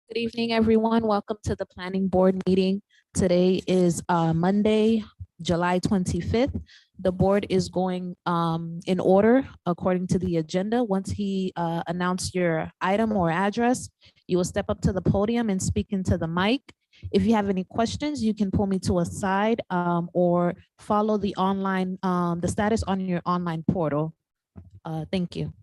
Good evening, everyone. Welcome to the Planning Board meeting. Today is Monday, July 25th. The board is going in order according to the agenda. Once he announced your item or address, you will step up to the podium and speak into the mic. If you have any questions, you can pull me to a side or follow the online, the status on your online portal. Thank you.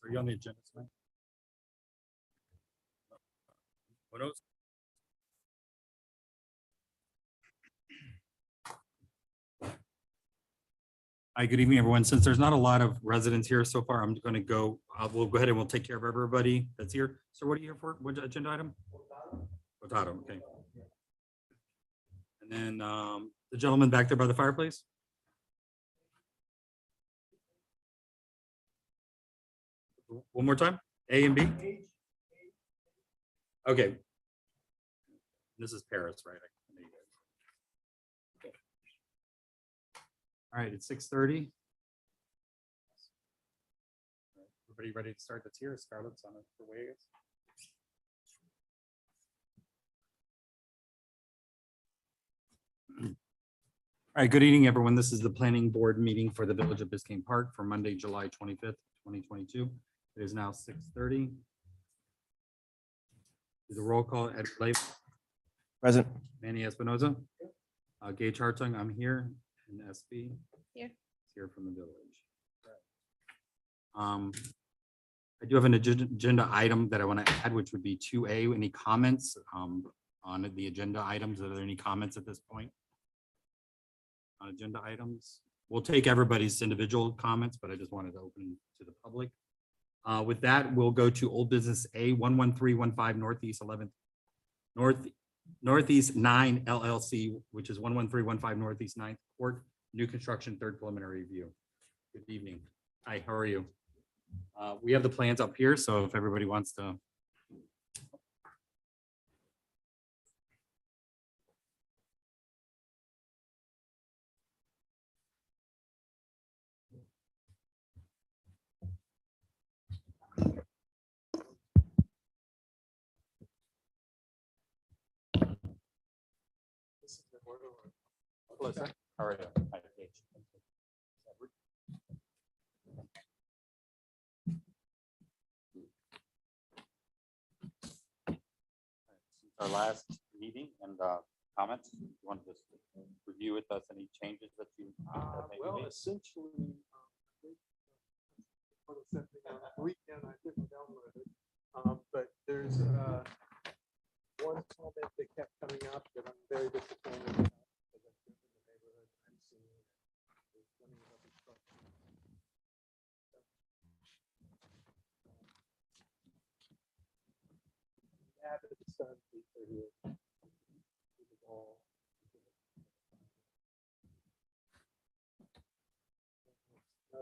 Are you on the agenda tonight? What else? Hi, good evening, everyone. Since there's not a lot of residents here so far, I'm going to go, we'll go ahead and we'll take care of everybody that's here. So what are you here for? What agenda item? Potato, okay. And then the gentleman back there by the fireplace. One more time, A and B. Okay. This is Paris, right? Okay. All right, it's 6:30. Everybody ready to start? That's here. Scarlett's on her way. All right, good evening, everyone. This is the planning board meeting for the Village of Biscayne Park for Monday, July 25th, 2022. It is now 6:30. The roll call. Ed Blake. Present. Manny Espinoza. Gage Hartung, I'm here. And SB. Here. Here from the village. I do have an agenda item that I want to add, which would be 2A. Any comments on the agenda items? Are there any comments at this point on agenda items? We'll take everybody's individual comments, but I just wanted to open to the public. With that, we'll go to old business A 11315 Northeast 11th Northeast 9 LLC, which is 11315 Northeast 9th Court, new construction, third preliminary review. Good evening. Hi, how are you? We have the plans up here, so if everybody wants to. Hello, sir. How are you? Hi, Gage. Our last meeting and comments. You want to just review with us any changes that you well, essentially, weekend I didn't download it, but there's one comment that kept coming up that I'm very disappointed about because I've been in the neighborhood and I'm seeing there's plenty of other stuff. Added the sun feature here. It was all-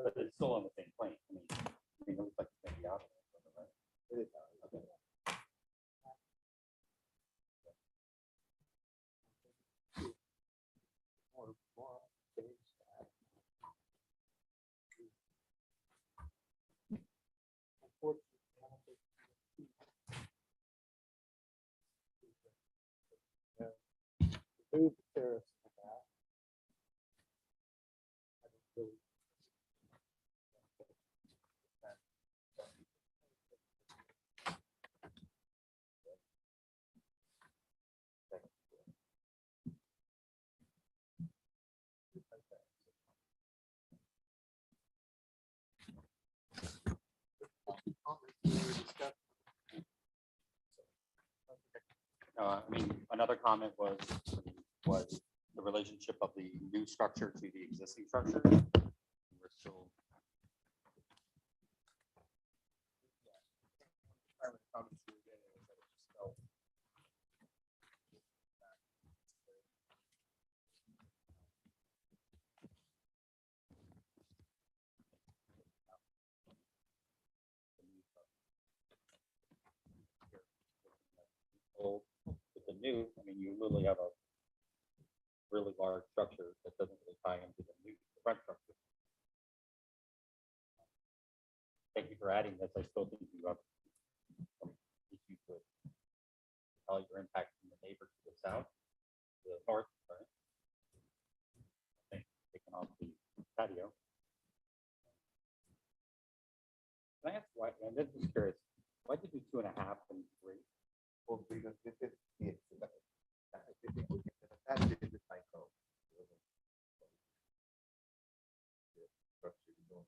but it's still on the same plane. I mean, it looks like it's gonna be out of it, right? It is, okay. More things to add. Unfortunately, I don't think- Yeah. Move the terrace in the back. I don't really- I mean, another comment was the relationship of the new structure to the existing structure. We're still. Old, with the new, I mean, you literally have a really large structure that doesn't really tie into the new front structure. Thank you for adding this. I still think you have some issues with how you're impacting the neighbor to the south, the north, sorry. I think taking off the patio. Can I ask why, and this is curious, why did you do 2.5 and 3? Well, because this is that is the cycle.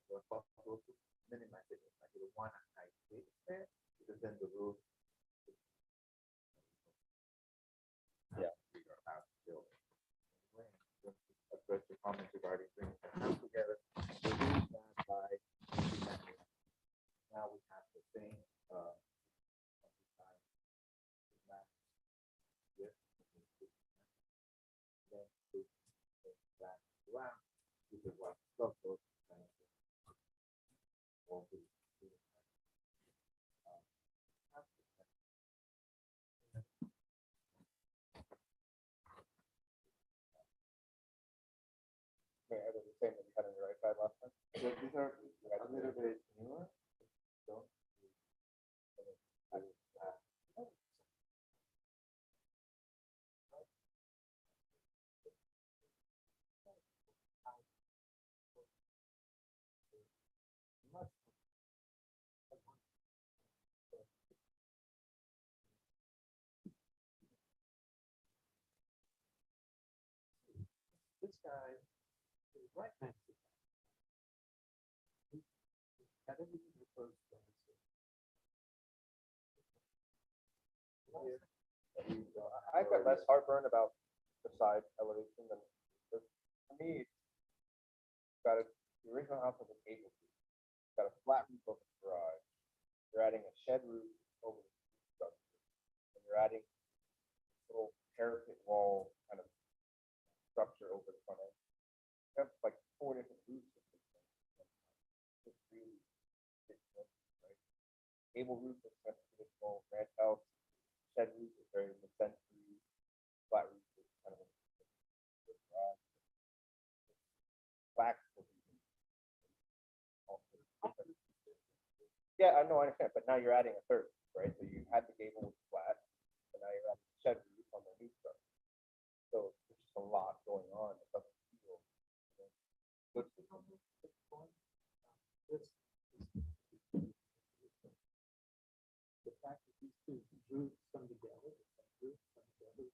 where possible to minimize it. Like you don't want a high pitch there, because then the roof. Yeah. Figure out how to build it. Anyway, just to address the comments regarding bringing the house together. We do that by using that. Now we have the same, design, match width, then we put that around, which is what stuff goes. Wait, are they the same that you had on your right side last time? Yeah, these are a little bit newer. Don't. This guy is right next to that. Got everything proposed. I've got less heartburn about the side elevation than, for me, it's got the original house was a gable roof. It's got a flat roof over the garage. You're adding a shed roof over the structure. And you're adding a little parapet wall kind of structure over the front end. You have like 4 different roofs. It's really different, right? Gable roof is kind of traditional ranch house. Shed roof is very mid-century. Flat roof is kind of a garage. Black. Yeah, I know, I understand, but now you're adding a third, right? So you had the gable was flat, and now you're adding a shed roof on the new structure. So there's just a lot going on. It doesn't feel, you know, good. The fact that these two roofs come together, roofs come together.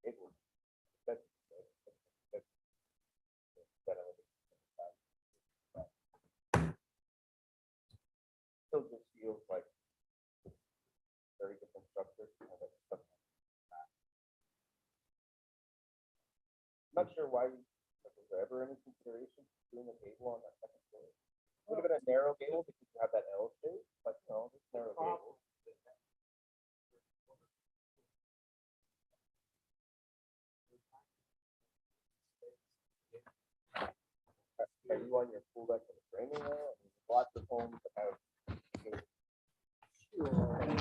Gable. That's- Still just feels like very different structure. Not sure why was there ever any consideration doing a gable on that second floor? Would have been a narrow gable because you have that L shape, but no, it's narrow gable. Are you on your pool deck and framing there? I mean, lots of homes that have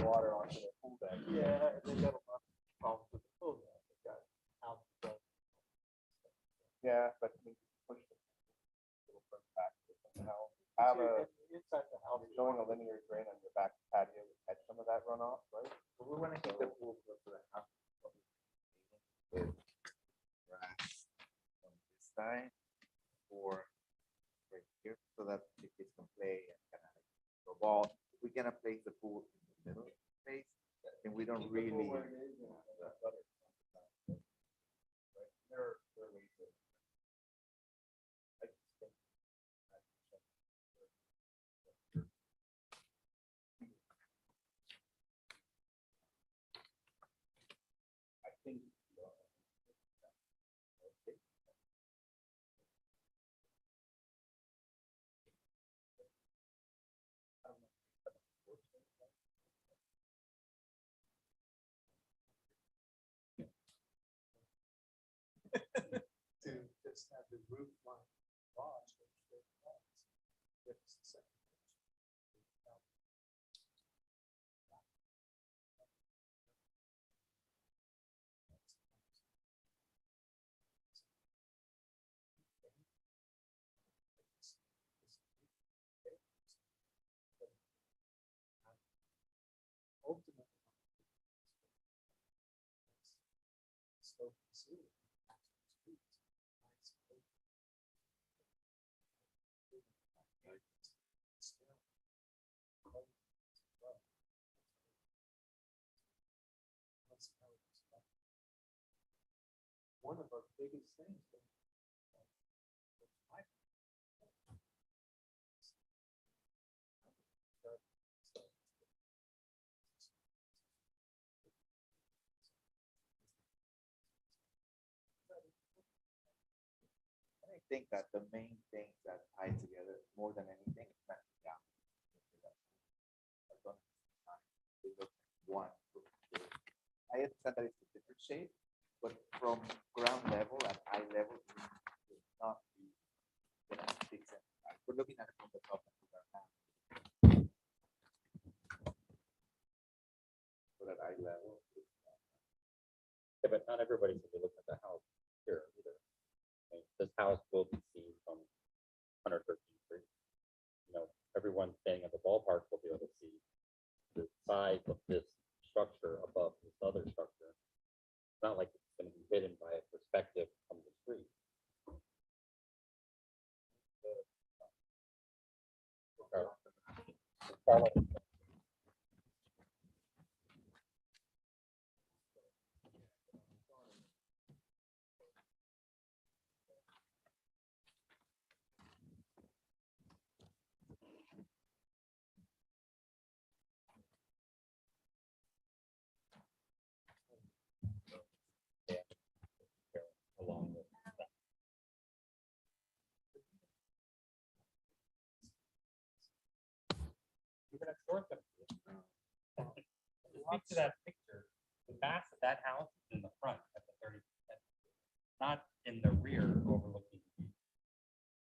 water onto their pool deck. Yeah, and they got a lot of problems with the pool now. They got out. Yeah, but you push it a little further back somehow. Have a, Inside the house. you're showing a linear drain on your back patio to catch some of that runoff, right? But we want to keep the pool close to the house. With grass on this side or right here, so that the kids can play and kind of throw ball. If we cannot place the pool in the middle space, then we don't really. There are ways to. I just think I think. To just have the roof line garage. Ultimately. Slow ceiling. One of our biggest things think that the main things that tie together more than anything is that, yeah. They look one. I understand that it's a different shape, but from ground level at eye level, it would not be big sense. We're looking at it from the top. So that eye level. Yeah, but not everybody can be looking at the house here either. I mean, this house will be seen from 113th Street. You know, everyone staying at the ballpark will be able to see the size of this structure above this other structure. It's not like it's going to be hidden by a perspective from the street. Along with that. You're gonna short them. Speak to that picture. The back of that house is in the front at the 30%, not in the rear overlooking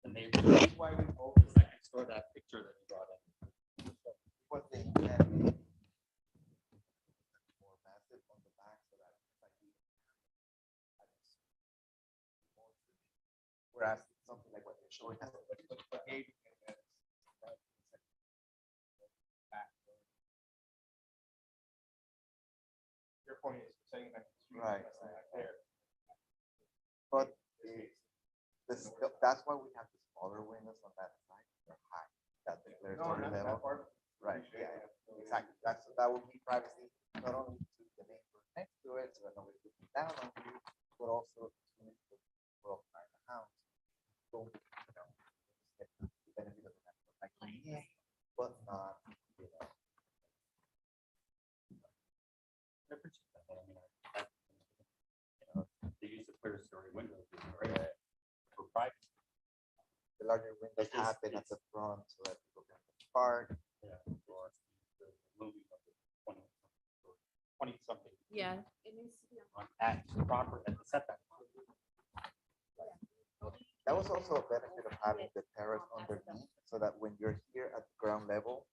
the neighborhood. Why we hold the second store, that picture that you brought in. What they can more massive on the back so that it's like whereas something like what you're showing us. Your point is saying that. Right. But that's why we have the smaller windows on that side. They're high. That declaratory level. Right. Yeah. Exactly. That would be privacy not only to the neighbor next to it, so that nobody's looking down on you, but also to the people outside the house. So, you know, get the benefit of that protection, but not, you know. I appreciate that. I mean, you know, the use of clear story windows is great for privacy. The larger windows It's just- happen at the front so that people can park. Yeah. Or the movie of the 20 something. Yeah, it needs to be on. At proper, at the setback. That was also a benefit of having the terrace underneath, so that when you're here at the ground level,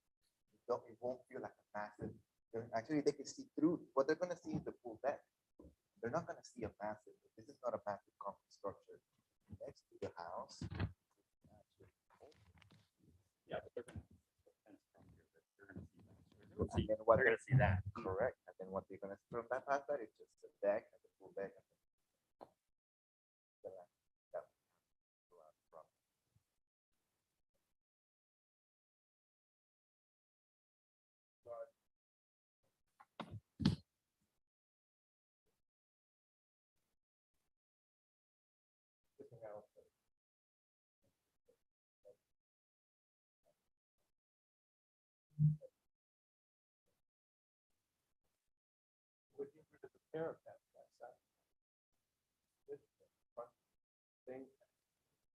it won't feel like a massive. Actually, they can see through. What they're gonna see is the full deck. They're not gonna see a massive. This is not a massive concrete structure next to the house. Yeah, but they're gonna. And then what They're gonna see that. correct, and then what they're gonna see from that outside is just the deck and the full deck. Would you rid of the parapet that side? This front thing,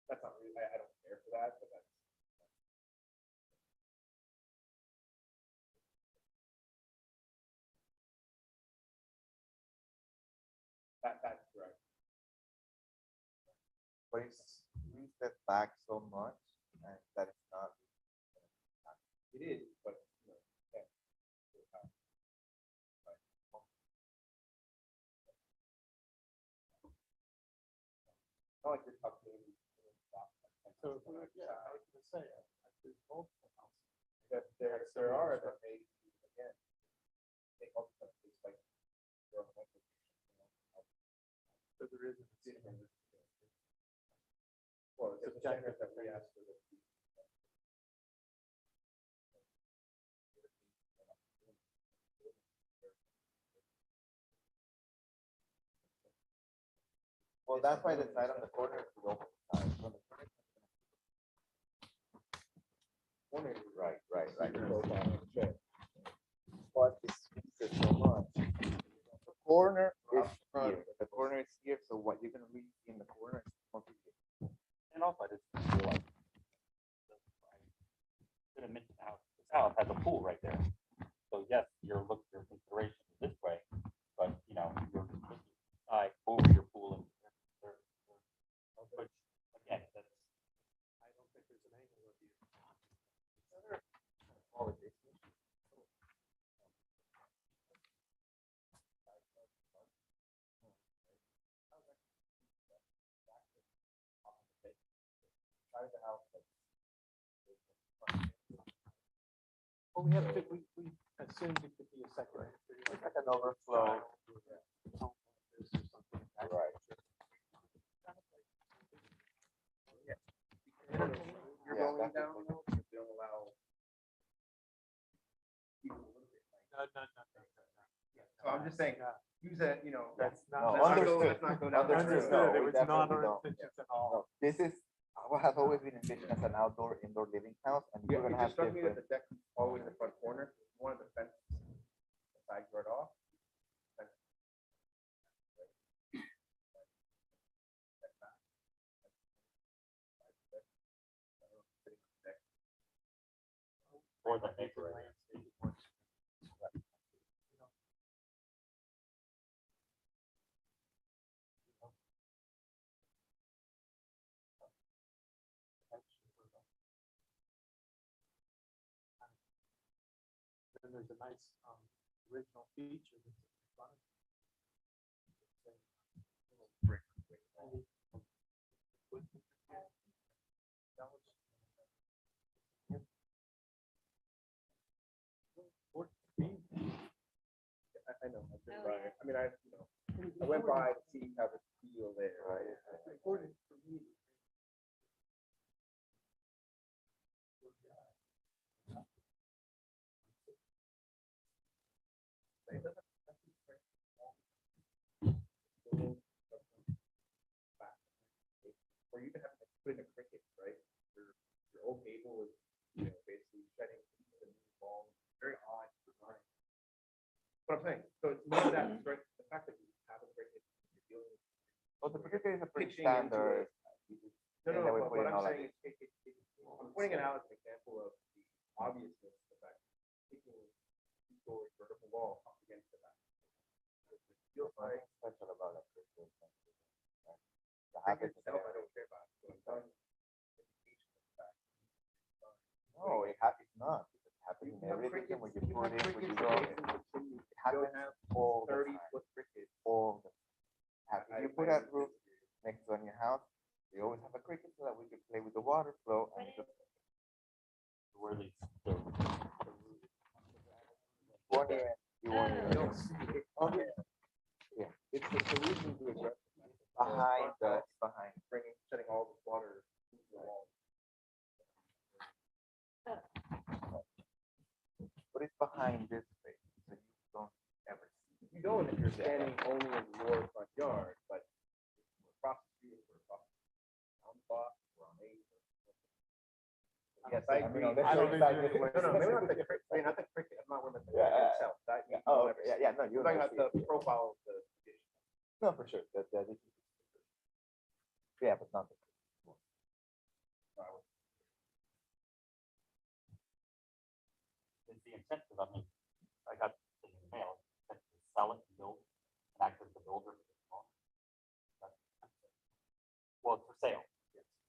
that's not really, I don't care for that, but that's. That's right. But it's we step back so much, and that it's not. It is, but, you know, yeah. Not like you're talking. So, yeah, I was gonna say, there's multiple houses. That there are, that may, again, take all the things like. So there is. Well, it's objective that we asked for the. Well, that's why the side on the corner is the open side. So the corner is right. But it's so much. The corner is here. The corner is here. So what you're gonna read in the corner is completely. And has a pool right there. So yes, your consideration is this way, but you know, you're looking eye over your pool and which again, that's I don't think there's an angle of view. Well, we assumed it could be a second. Like an overflow. Right. You're Yeah, going down, though, you don't allow. So I'm just saying, use that, you know. That's let's not. not go- understood. let's not go down that road. Understood, No, it we was not definitely our don't. intentions at No, all. this is what has always been envisioned as an outdoor, indoor living house, and Yeah, we're it gonna have just struck me that different. the deck is always in the front corner, one of the fence, the side yard off. or the neighbor. Then there's a nice original feature that's in front of it. I know, I've been by, I mean, I went by to see how the feel there, right? Or you can have to put in a cricket, right? Your old cable is, basically shedding the new ball, very odd design. What I'm saying, so it's not that, it's right, the fact that you have a cricket, you're dealing with. Well, the particular is a pretty Pitching into standard. No, thing that we but put what in I'm all of saying is, I'm pointing it out as an example of the obviousness of the fact, taking a two-story vertical wall up against the back. It feels like. Special about it. The cricket habit itself, I there. don't care about. So I'm telling you, indication of the fact. No, it's not. It happens in every region where you You put have in, where you crickets go. adjacent to chimneys. It You don't happens have all the 30 time. foot cricket. All the time. If you put I that roof next to on your house, you always have a cricket so that we can play with the water flow and just Where these, one year, you want You to don't see it. Oh, yeah. Yeah. It's the solution to address. behind. Bringing, setting all this water into the wall. But it's behind this space, so you don't ever see. You don't if you're standing only in your front yard, but across the street, or across on block, or on eight. Yes, I agree. unless I you're don't inside think this- there's No, maybe not the cricket, I mean, not the cricket, I'm not worried about the Yeah, cricket itself, that. you Oh, don't ever yeah, see. yeah, no, you're We're talking about the profile of the condition. No, for sure, that is. Yeah, but not. is the incentive, I mean, I got the email, that to sell it, and build, and act as the builder. Well, it's for sale.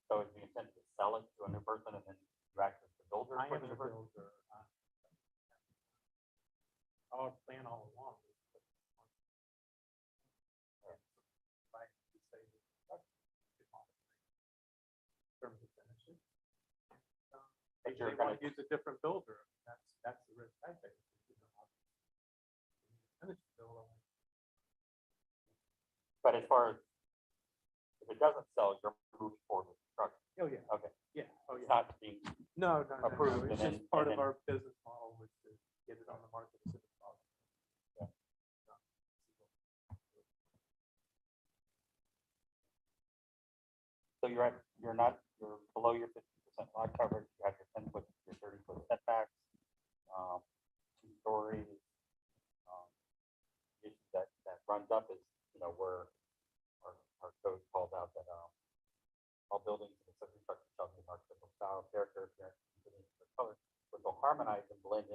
So is the incentive to sell it to a new person and then you act as the builder I for am the the new person? builder. Our plan all along. was to put one- Right, to say that- in terms of finishing. But If you're they want gonna- to use a different builder, that's the risk I take. Finish the build. But as far as, if it doesn't sell, you're moving forward with construction. Oh, yeah, Okay, yeah, oh, it's yeah. not being, No, approved it's and just then- part and of then- our business model was to get it on the market as soon as possible. so you're below your 50% lot coverage, you have your 10-foot, your 30-foot setbacks, 2 stories. Issue that runs up is, where our code calls out that, all buildings in the subject structure shall be marked with style, character, appearance, and color, which will harmonize and blend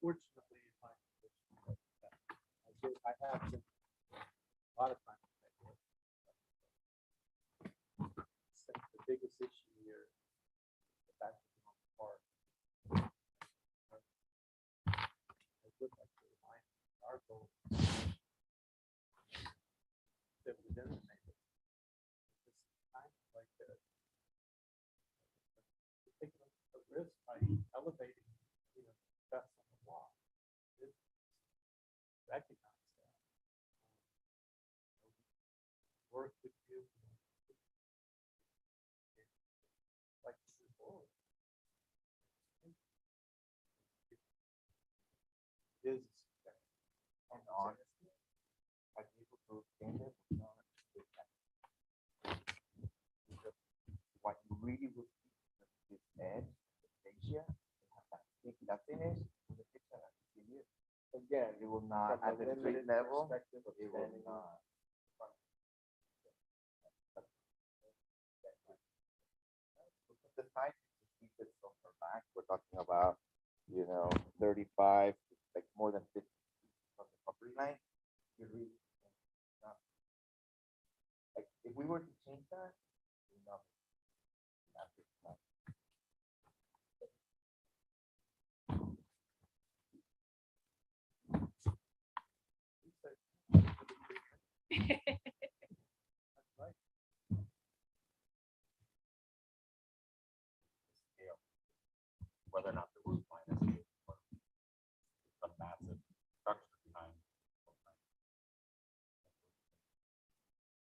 Unfortunately, in my position, I have been a lot of times. The biggest issue here is the fact that on the park. I would like to remind our goal that within the neighborhood, this is kind of like taking a risk by elevating, that's on the wall. Recognize that. Work with you. Like to move forward. It is. And honestly, I people to think that we don't do that. Because what you really would see is this edge, the fascia, they have that thick, that finish, with the picture that you see here. Again, It will not, from a at the street limited level, perspective of it will standing not. The size to keep it from her back, we're talking about, 35, like more than 50 feet from the property line. You really, not. Like, if we were to change that, you know, that's it, no. Scale, whether or not the roof line is a massive structure behind.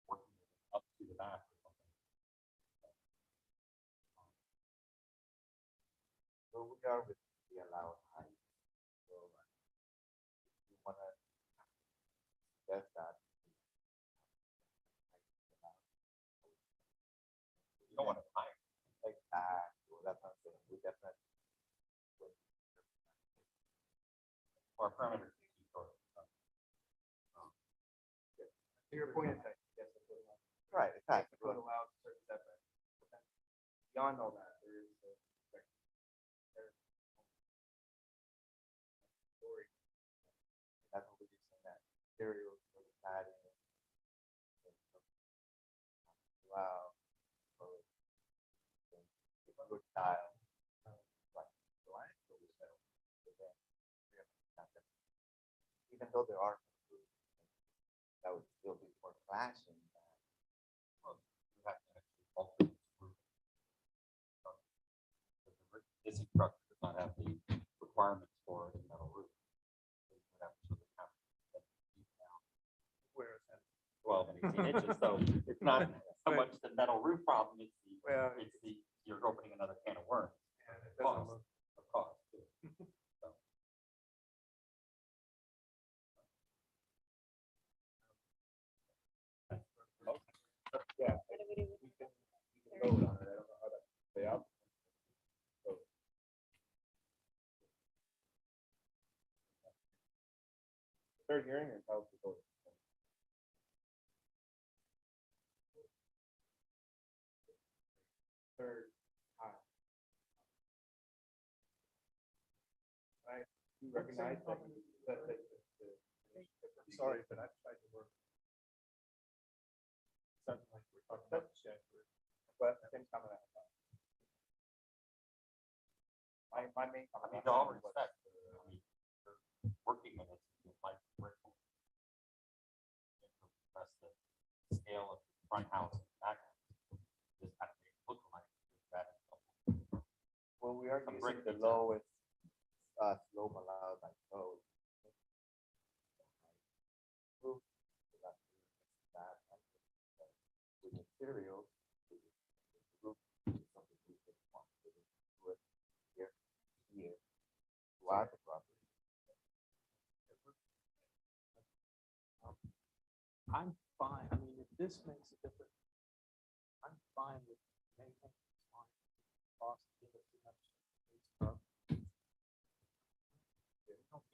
Working it up to the back or something. So we are with the allowed height. So if you wanna suggest that. You don't want to hire. Like that, well, that's what I'm saying, we definitely. Or perimeter. Sort of. Your point is that, yes, it would allow. Right, Yes, exactly. it would allow certain setbacks. But then beyond all that, there is the. Story. That's what we're using that materials for the padding. Wow. So, it's a good style. Right, so I feel we settle. But then, we have not that- even though there are some groups, that would still be more flashing. You have to actually alter this roof. This structure does not have the requirements for a metal roof. So you would have to sort of have that deep down Where is that? 12 and 18 inches, so it's not so much the metal roof problem, it's Well, you're opening another can of worms. And it doesn't Cost, look. of cost, too. So, Yeah. We can vote on it. I don't know how that play out. So- Third hearing or how to vote? Third time. I you recognize that, I'm sorry, but I've tried to work. Something like we're talking about shed. but same comment. My main I comment. mean, in all respect, I mean, for working minutes, you like vertical. That's the scale of the front house and back house. This kind of makes it look like that. Well, we are Some using brick the detail. lowest, slope allowed by code. Roof, so that's that, with materials, the roof is something we can want to do it here, throughout the property. I'm fine. I mean, if this makes a difference, I'm fine with maintaining this line. Cost, give us enough space for-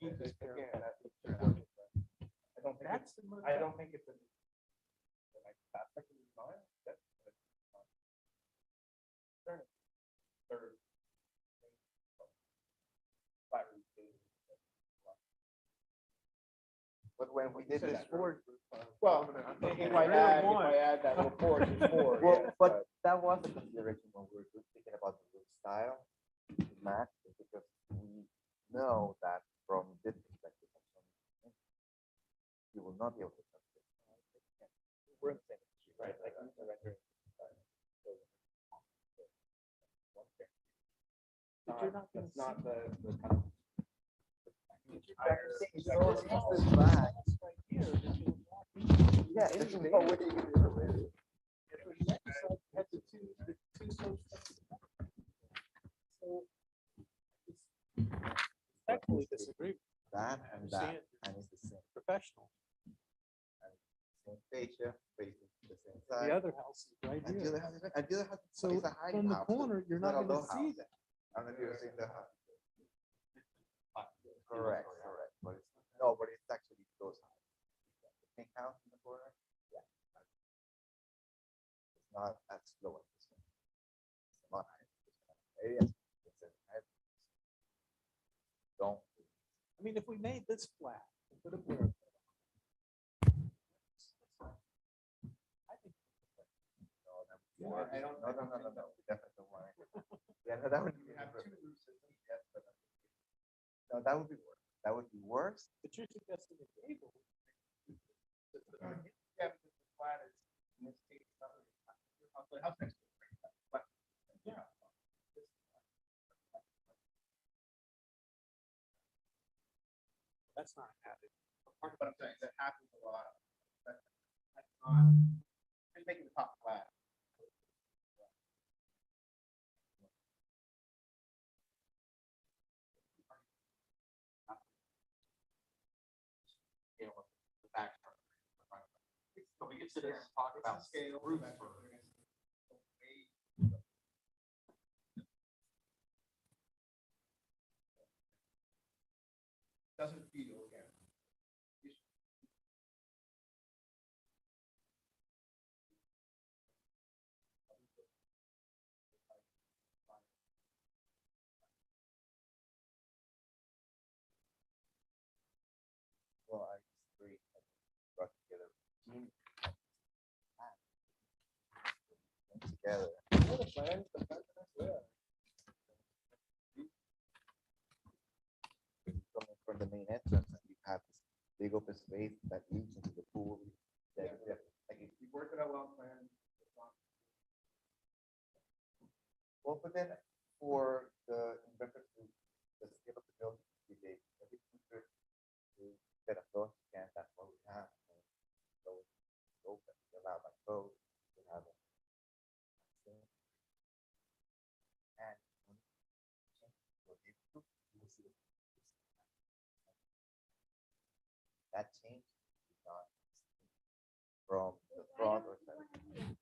Again, Take care of I that. don't think That's it's, the most. I don't think it's a. Like, aspect of the design, that's. But when we did Says this, board, Well, I'm thinking if I really add, want- that little porch, it's four, well, yes, but that was a consideration when we were thinking about the roof style to match, because we know that from this perspective, you will not be able to. touch it. We're in the same issue, right? Like, the rendering. But you're not gonna That's not see- the kind of. Yeah, there's no way you can do it. Had the two slopes. So, respectfully disagree. That and that, Understand. and it's the same, Professional. same fascia, facing the same The side. other house is right And the here. other house, and the other house So is a high from the house, corner, you're it's not a gonna low see house. that. I don't know if you've seen the house. Correct, correct, but it's, no, but it's actually those houses. The pink house in the corner, yeah. It's not as low as this one. It's not high. Yes, it's a high. Don't. I mean, if we made this flat, and put a parapet. I think No, that would be Yeah, worse. I don't- No, no, no, no, no, we definitely don't want it. Yeah, no, that would be. Yes, but. No, that would be worse. That would be worse. But you're suggesting a gable. Yeah, because the flat is, in this case, the house next to it, but, yeah. That's not added. But I'm saying that happens a lot. That's not, just making the top flat. You know, the back part. So we get to this, talk about scale. Roof for. Doesn't feel again. Well, I disagree. I think we brought together. Together. Coming from the main entrance, and you have this big open space that leads into the pool. Yeah. Like, You work it out well planned. well, but then for the investors to the scale of the building, we gave every two-thirds to set up those scans, that's what we have. So it's open, it's allowed by code, we have it. And when you do, you will see that change is not from the front or side.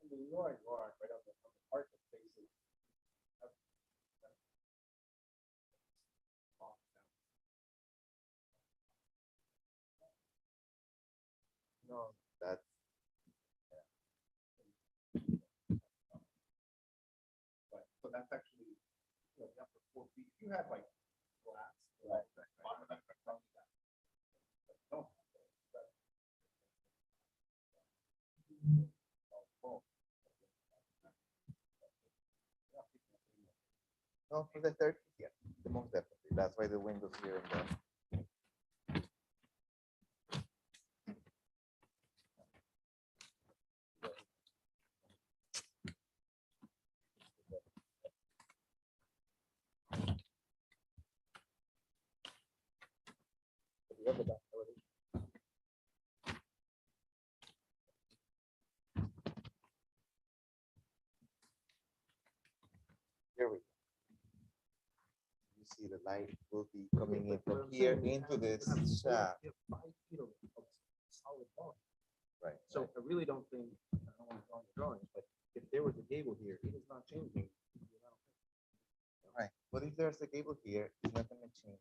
I mean, you are, right on the part that faces. No, that's. But, so that's actually, you know, the upper 4 feet, if you have like glass. Right. Bottom of that, probably that. But don't have those, but- No, for the third, yeah, the most definitely. That's why the windows here and there. Here we go. You see the light will be coming in from here into this shaft. Solid wall. Right. So I really don't think, I don't want to go on the drawings, but if there was a gable here, it is not changing. Right, but if there's a gable here, it's not gonna change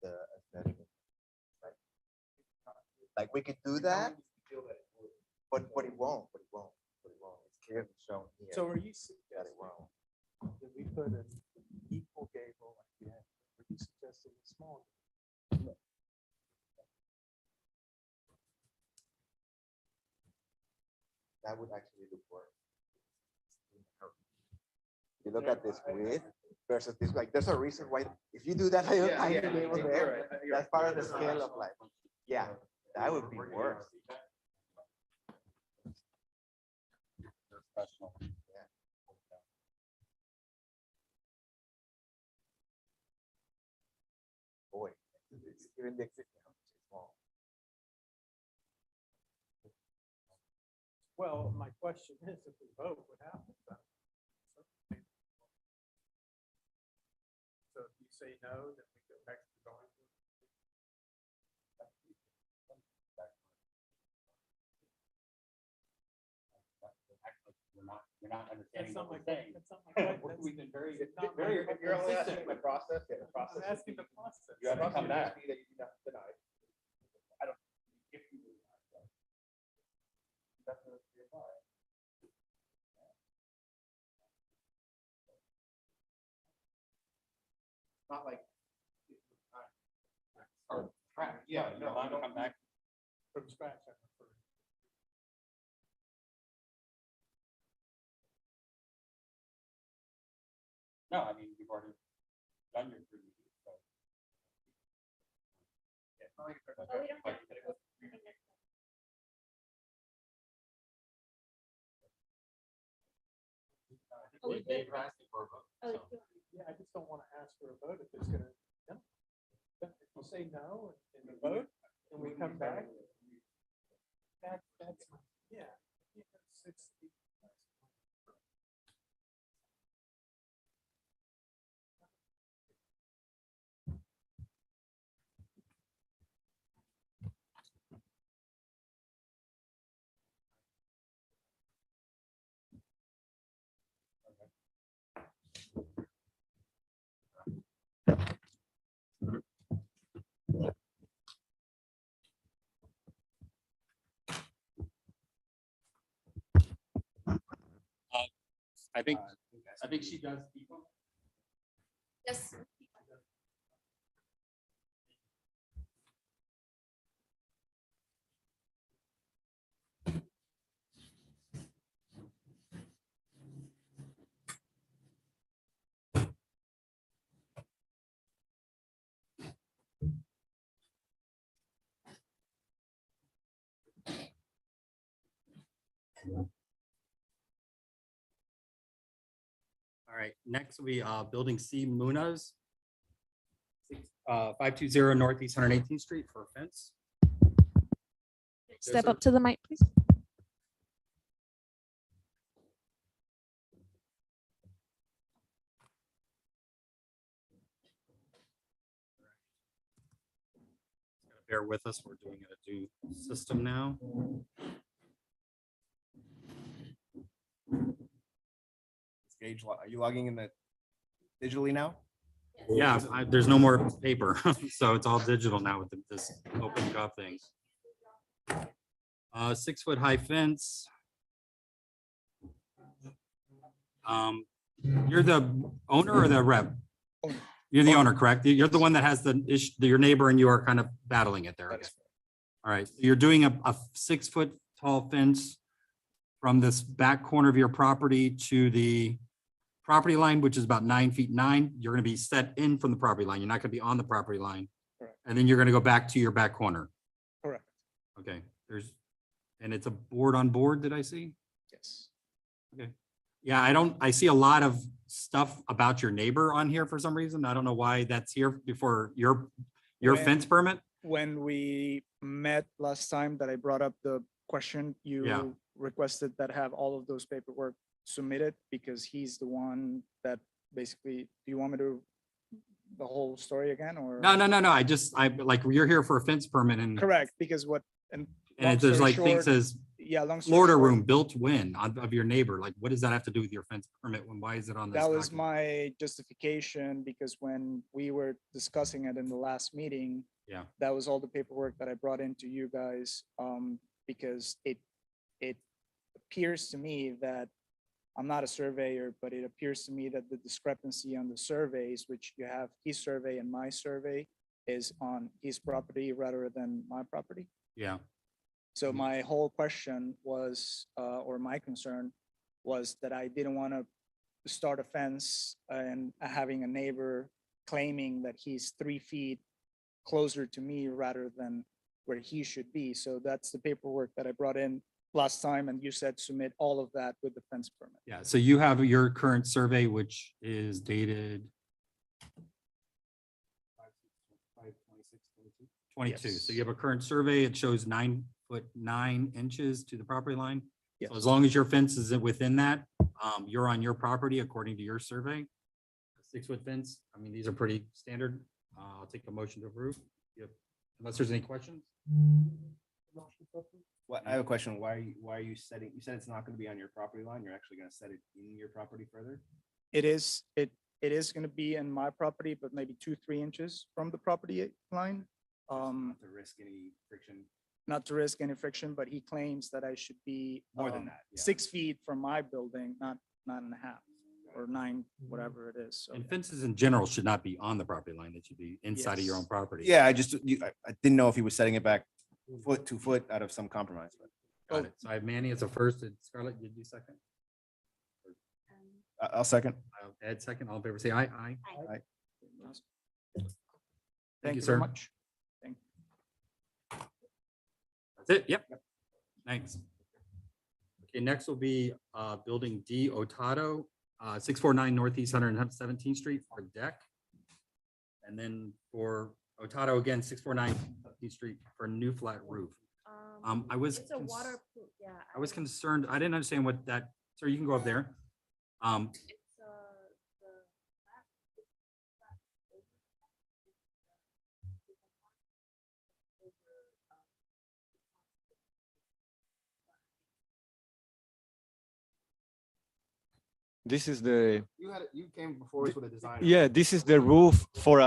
the aesthetic. Right. Like, we could do that, but it won't, but it won't, but it won't. It's clearly shown here. So are you That it suggesting won't. that we put an equal gable like we have? Are you suggesting a small? That would actually look worse. You look at this width versus this, like, there's a reason why, if you do that little tiny gable there, that's part of the scale of like, yeah, that would be worse. Boy, it's even the existing house is small. Well, my question is, if we vote, what happens? So if you say no, then we go back to the drawing board. You're not understanding That's what not we're my, saying. that's not my question. We've been very, not very my- You're only consistent asking with the process, yeah, the process. I'm asking the process. You have to come back. That you do not deny. I don't, if you do not, then definitely apply. Not like. Yeah, You're allowed to come back. From scratch. I'm referring. No, I mean, you've already done your preview. So. Yeah, I just don't want to ask for a vote if it's gonna, no. If you say no in the vote, and we come back. That's, yeah. It's. I think she does. Yes. All right, next we, building C Munoz. 520 Northeast 118th Street for a fence. Step sir. up to the mic, please. Bear with us, we're doing a new system now. Gage, are you logging in the digitally now? Yeah, there's no more paper, so it's all digital now with this open cup thing. 6-foot high fence. You're the owner or the rep? You're the owner, correct? You're the one that has the issue, your neighbor and you are kind of battling it there. Okay. All right, you're doing a 6-foot tall fence from this back corner of your property to the property line, which is about 9 feet 9. You're gonna be set in from the property line. You're not gonna be on the property line. Correct. And then you're gonna go back to your back corner. Correct. Okay, and it's a board on board, did I see? Yes. Okay. Yeah, I see a lot of stuff about your neighbor on here for some reason. I don't know why that's here before your When- fence permit. When we met last time that I brought up the question, Yeah. you requested that have all of those paperwork submitted because he's the one that basically, do you want me to the whole story again or? No. I like, you're here for a fence permit and Correct, because what, and long there's story like thing short- says yeah, long story Florida short, room built when of your neighbor. Like, what does that have to do with your fence permit? When, why is it on this? that was document? my justification because when we were discussing it in the last meeting, Yeah. that was all the paperwork that I brought into you guys, because it it appears to me that I'm not a surveyor, but it appears to me that the discrepancy on the surveys, which you have his survey and my survey, is on his property rather than my property. Yeah, So Mhm. my whole question was, or my concern was that I didn't want to start a fence and having a neighbor claiming that he's 3 feet closer to me rather than where he should be. So that's the paperwork that I brought in last time, and you said submit all of that with the fence permit. yeah. So you have your current survey, which is dated 22. So you Yes. have a current survey. It shows 9'9" to the property line. Yes. So as long as your fence is within that, you're on your property according to your survey. A 6-foot fence. I mean, these are pretty standard. I'll take a motion to approve. Yep. Unless there's any questions. Well, I have a question. Why are you setting, you said it's not gonna be on your property line, you're actually gonna set it in your property further? It is going to be in my property, but maybe 2-3 inches from the property line. Not to risk any friction, Not to risk any friction, but he claims that I should be more than that, yeah. 6 feet from my building, not 9.5 or 9, whatever it is. So And fences in general should not be on the property line. They should be inside of your own Yes. property. Yeah, I didn't know if he was setting it back foot to foot out of some compromise, but Got it. So I have Manny as a first and Scarlett, did you second? I'll second. Ed second. All in favor, say aye. Aye. thank you sir. very much. That's it. Yep. Thanks. Okay, next will be Building D, Otado, 649 Northeast 117th Street for deck. And then for Otado again, 649 17th Street for new flat roof. I was It's a waterproof, yeah. I was concerned. I didn't understand what that. So you can go up there. It's, This is the, You came before us with a design. yeah, this is the roof for,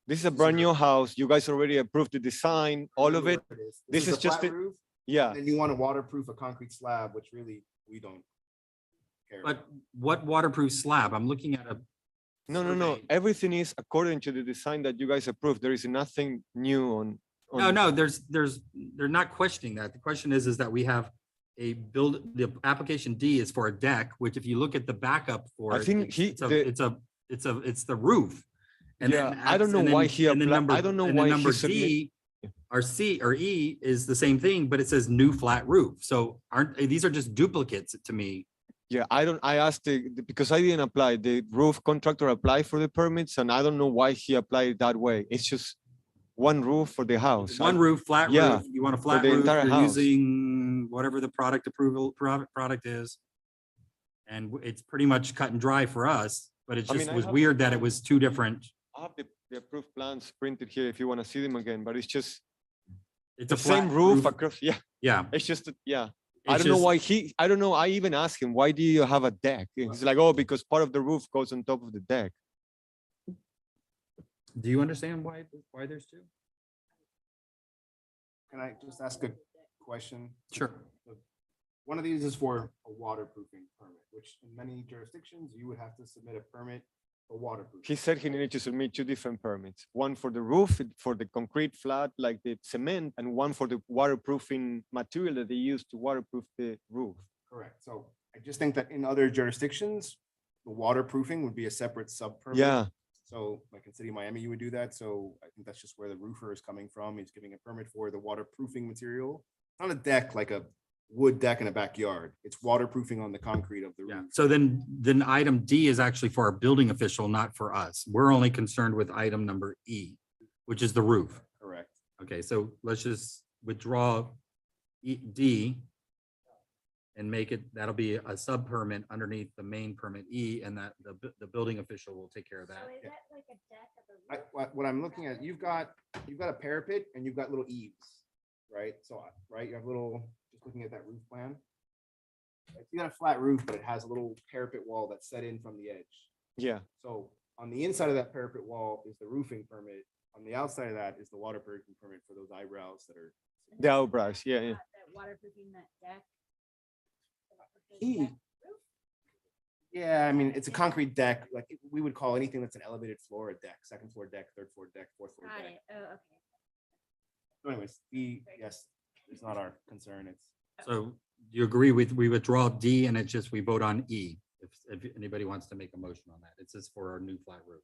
this is a brand new house. You guys already approved the design, all of it. This is a just flat it. roof, Yeah, and you want to waterproof a concrete slab, which really we don't care. But what waterproof slab? I'm looking at a. no. survey. Everything is according to the design that you guys approved. There is nothing new on. No, they're not questioning that. The question is that we have the application D is for a deck, which if you look at the backup for I it, think it's the roof. And Yeah, then I don't know and then- why he and then apply- number- I don't know and then why he number submit- D or C or E is the same thing, but it says new flat roof. So these are just duplicates to me. Yeah, I asked because I didn't apply. The roof contractor applied for the permits and I don't know why he applied it that way. It's just one roof for the house. One roof, flat Yeah, roof. You want a flat the roof, entire you're house. using whatever the product is. And it's pretty much cut and dry for us, but it I mean, just I was have weird the that it was two different. I have the approved plans printed here if you want to see them again, but it's just It's the a flat same roof across. Yeah, Yeah. it's just, yeah. it's I don't know just- why I don't know. I even asked him, why do you have a deck? And he's like, oh, because part of the roof goes on top of the deck. Do you understand why there's two? Can I just ask a question? Sure. One of these is for a waterproofing permit, which in many jurisdictions, you would have to submit a permit for waterproofing. He said he needed to submit 2 different permits, one for the roof, for the concrete flat, like the cement, and one for the waterproofing material that they use to waterproof the roof. Correct. So I just think that in other jurisdictions, the waterproofing would be a separate sub permit. Yeah, So like in city of Miami, you would do that. So I think that's just where the roofer is coming from. He's giving a permit for the waterproofing material. Not a deck, like a wood deck in a backyard. It's waterproofing on the concrete of the Yeah. roof. So then item D is actually for our building official, not for us. We're only concerned with item number E, which is the roof. Correct. Okay, so let's just withdraw D and make it, that'll be a sub permit underneath the main permit E, and that the building official will take care of So that. is that like a deck of the roof? What I'm looking at, you've got a parapet and you've got little eaves, right? So, right, you have little, just looking at that roof plan. Like, you got a flat roof, but it has a little parapet wall that's set in from the edge. yeah. So on the inside of that parapet wall is the roofing permit. On the outside of that is the waterproofing permit for those eyebrows that are. The eyebrows, yeah, yeah. That waterproofing that deck. the E. deck roof? Yeah, I mean, it's a concrete deck, like we would call anything that's an elevated floor a deck, second floor deck, third floor deck, fourth floor Got deck. it. Oh, okay. So anyways, E, yes, it's not our concern. It's, So you agree with, we withdraw D and it's just, we vote on E. If anybody wants to make a motion on that, it's just for our new flat roof.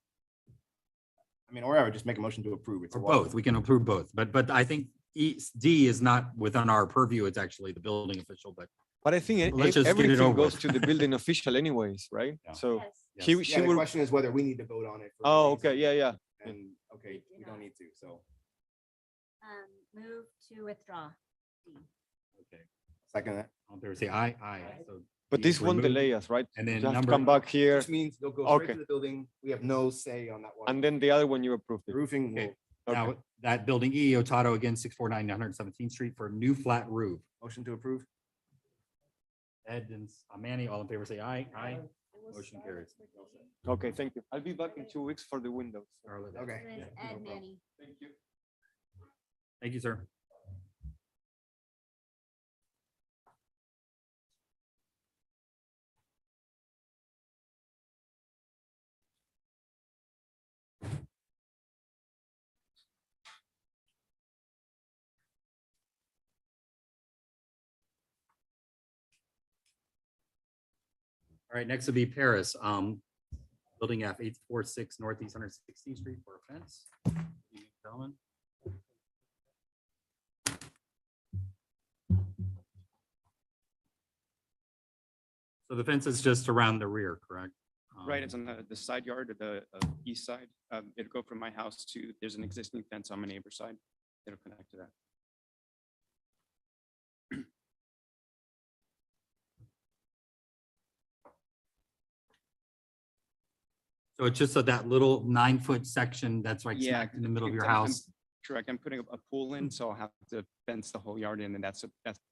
I mean, or I would just make a motion to approve. It's a Or water- both, we can approve both, but I think D is not within our purview, it's actually the building official, but But I think Let's just get it everything over goes with. to the building official anyways, right? Yeah. So Yes. he, yes. she Yeah, the will, question is whether we need to vote on it. for oh, raising, okay, yeah. And, okay, we don't need to, so, Move to withdraw. D. okay. second that. All in favor, say aye, aye. So But D this is won't removed. delay us, right? And then You have to number- come back here, Which means they'll go straight Okay. to the building. We have no say on that one. and then the other one you approved The it. roofing Okay. will, Now, that building E, Otato, again, 649 117th Street for a new flat roof. motion to approve. Ed and Manny, all in favor, say aye, aye. Motion carries. Okay, thank you. I'll be back in 2 weeks for the windows. Scarlett, Okay. Liz Yeah, and no problem. Manny. Thank you. Thank you, sir. All right, next will be Paris, building F 846 Northeast 116th Street for a fence. Gentlemen. So the fence is just around the rear, correct? Right, it's on the side yard of the east side. It'll go from my house to, there's an existing fence on my neighbor's side. It'll connect to that. So it's just that little 9-foot section that's like Yeah, smack in the middle of your because I'm- house. Correct, I'm putting a pool in, so I'll have to fence the whole yard in, and that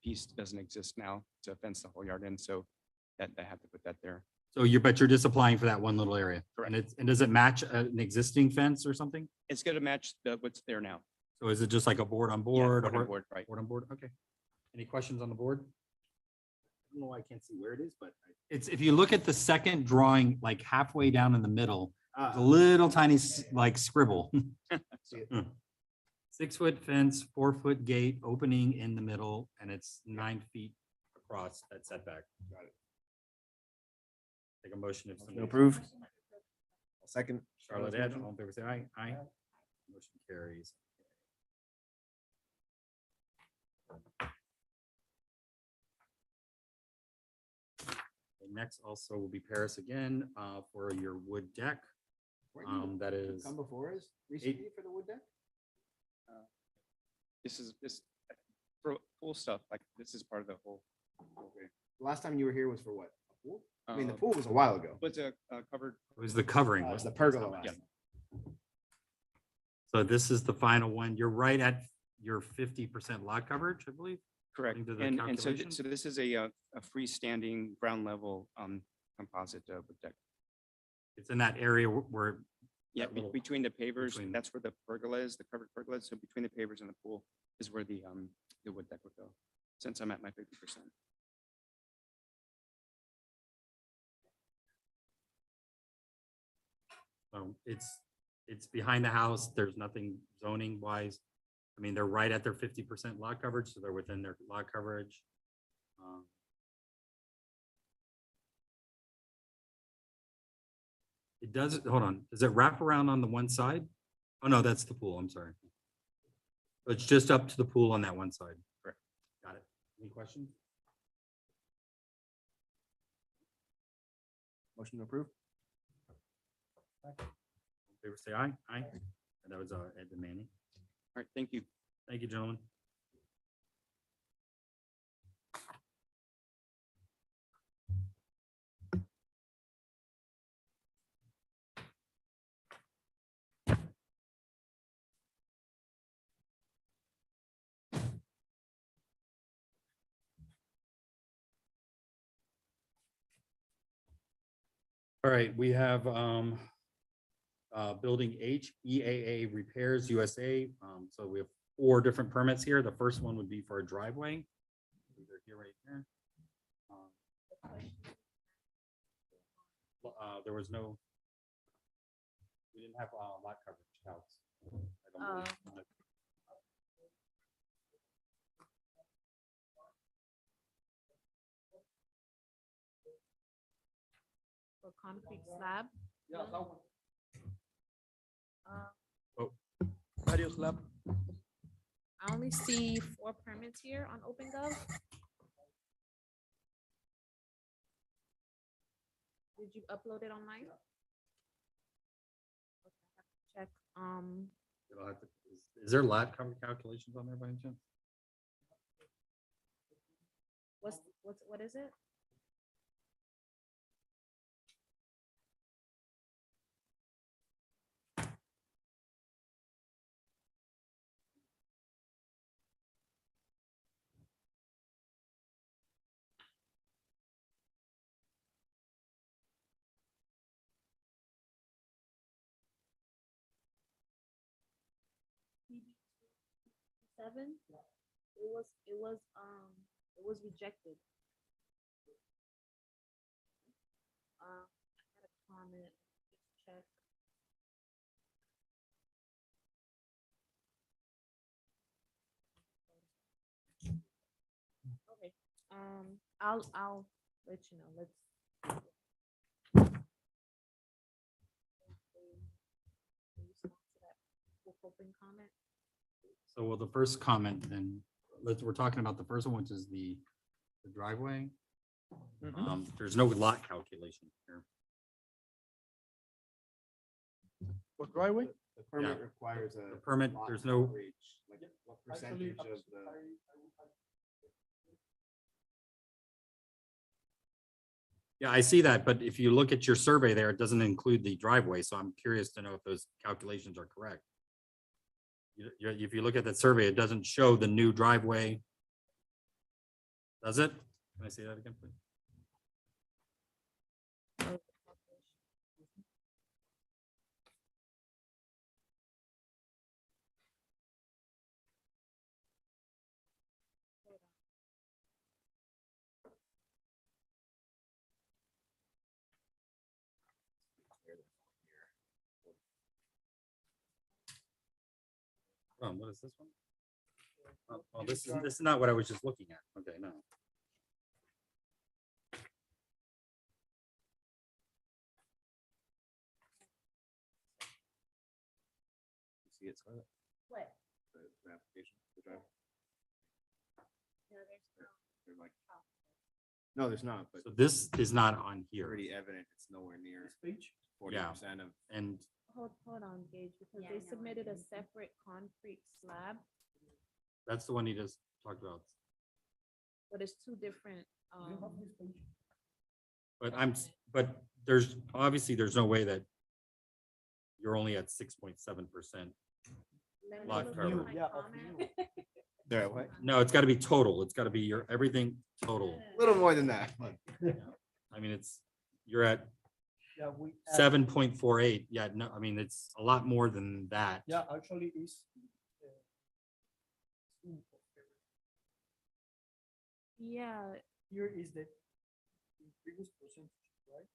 piece doesn't exist now to fence the whole yard in, so that I have to put that there. So but you're just applying for that one little area. Correct. And does it match an existing fence or something? It's gonna match what's there now. So is it just like a board on Yeah, board? board or- on board, right. Board on board, okay. Any questions on the board? I don't know why I can't see where it is, but it's, if you look at the second drawing, like halfway down in the middle, a little tiny like scribble. 6-foot fence, 4-foot gate, opening in the middle, and it's 9 feet across that setback. Got it. Take a motion if Motion to somebody. approve. Second. Charlotte, Ed, all in favor, say aye. Aye. Motion carries. Okay, next also will be Paris again, for your wood deck. That is, Come before us recently for the wood deck? This is, for pool stuff, like, this is part of the whole. Okay. The last time you were here was for what? A pool? I mean, the uh, pool was a while ago. What's a covered, it was the covering. It was the wasn't it? pergola last Yeah. time. So this is the final one. You're right at your 50% lot coverage, I believe. correct, According to the and so, calculation? so this is a freestanding ground level composite wood deck. It's in that area where. Yeah, that little- between the pavers, between- that's where the pergola is, the covered pergola is. So between the pavers and the pool is where the wood deck would go, since I'm at my 50%. So it's behind the house. There's nothing zoning wise. I mean, they're right at their 50% lot coverage, so they're within their lot coverage. It does, hold on, does it wrap around on the one side? Oh, no, that's the pool, I'm sorry. It's just up to the pool on that one side. Correct. Got it. Any questions? Motion to approve. Favor say aye. Aye. And that was Ed and Manny. All right, thank you. Thank you, gentlemen. All right, we have building H, EAA Repairs USA. So we have 4 different permits here. The first one would be for a driveway. They're here right here. there was no. We didn't have lot coverage counts. I don't believe. For concrete slab. Patio slab. I only see 4 permits here on OpenGov. Did you upload it online? Okay, I have to check. You'll have to- Is there lot coverage calculations on there by any chance? What is it? Seven? It was rejected. I had a comment, just check. Okay, I'll let you know, let's. Open comment. So, well, the first comment, then, we're talking about the first one, which is the driveway. There's no lot calculation here. For driveway? The permit Yeah. requires The a. permit, lot there's no, coverage, like what Actually, percentage of the. yeah, I see that, but if you look at your survey there, it doesn't include the driveway, so I'm curious to know if those calculations are correct. If you look at that survey, it doesn't show the new driveway. Does it? Can I say that again, please? What is this one? Oh, this is not what I was just looking at. Okay, no. See it, Scarlett? What? The application, the drive. No, there's no. They're like- No, there's not, but So this is not on it's here. already evident, it's nowhere near Speech? 40% of. And Hold on, Gage, because Yeah, they I know. submitted a separate concrete slab, that's the one he just talked about. but it's 2 different. But there's, obviously, there's no way that you're only at 6.7%. Let me lot look coverage. at my Yeah, of comment. There, what? No, it's gotta be total. It's gotta be your, everything total. A little more than that, but. I mean, you're at Yeah, we. 7.48. Yeah, no, I mean, it's a lot more than that. Yeah, actually is. Yeah, Here is the previous percentage, right?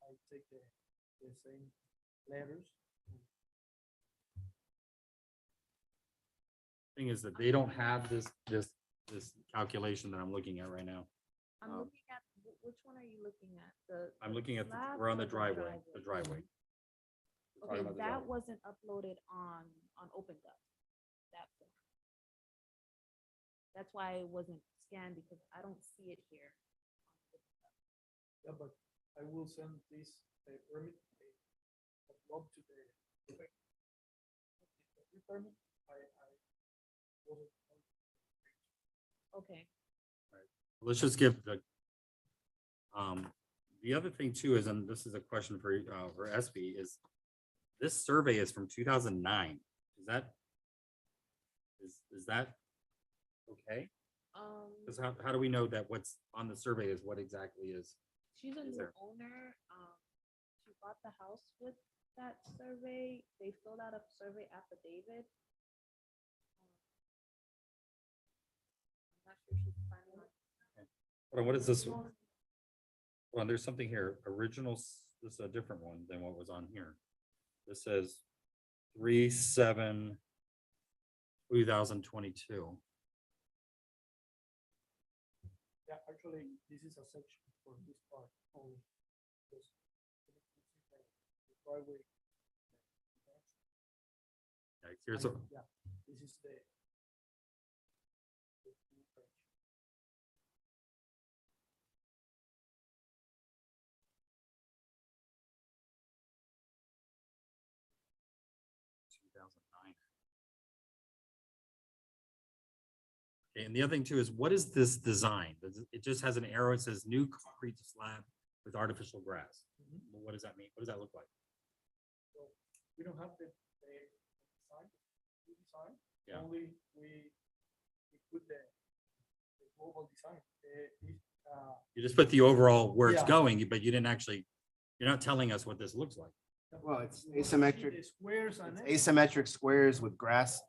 I take the same letters. Thing is that they don't have this calculation that I'm looking at right now. I'm looking at, which one are you looking at? I'm looking at, slab we're on the or driveway, the driveway. We're talking Okay, about the that driveway. wasn't uploaded on OpenGov. That. That's why it wasn't scanned, because I don't see it here. Yeah, but I will send this permit. Upload to the. Permit, wasn't. Okay. Let's just give the other thing too is, and this is a question for SB, is this survey is from 2009. Is that okay? Because how do we know that what's on the survey is what exactly is? She's a Is new there- owner. She bought the house with that survey. They filled out a survey affidavit. I'm not sure she's planning on. Hold on, what is this one? Well, there's something here, this is a different one than what was on here. This says 3/7/2022. Yeah, actually, this is a section for this part only. Because the driveway. Okay, here's a, Yeah, this is the. Okay, and the other thing too is, what is this design? It just has an arrow, it says new concrete slab with artificial grass. Well, what does that mean? What does that look like? So we don't have the design. Yeah. Only we put the global design. You just put the overall where it's Yeah. going, but you didn't actually, you're not telling us what this looks like. Well, it's you want to see asymmetric, the Squares and. it's asymmetric squares with grass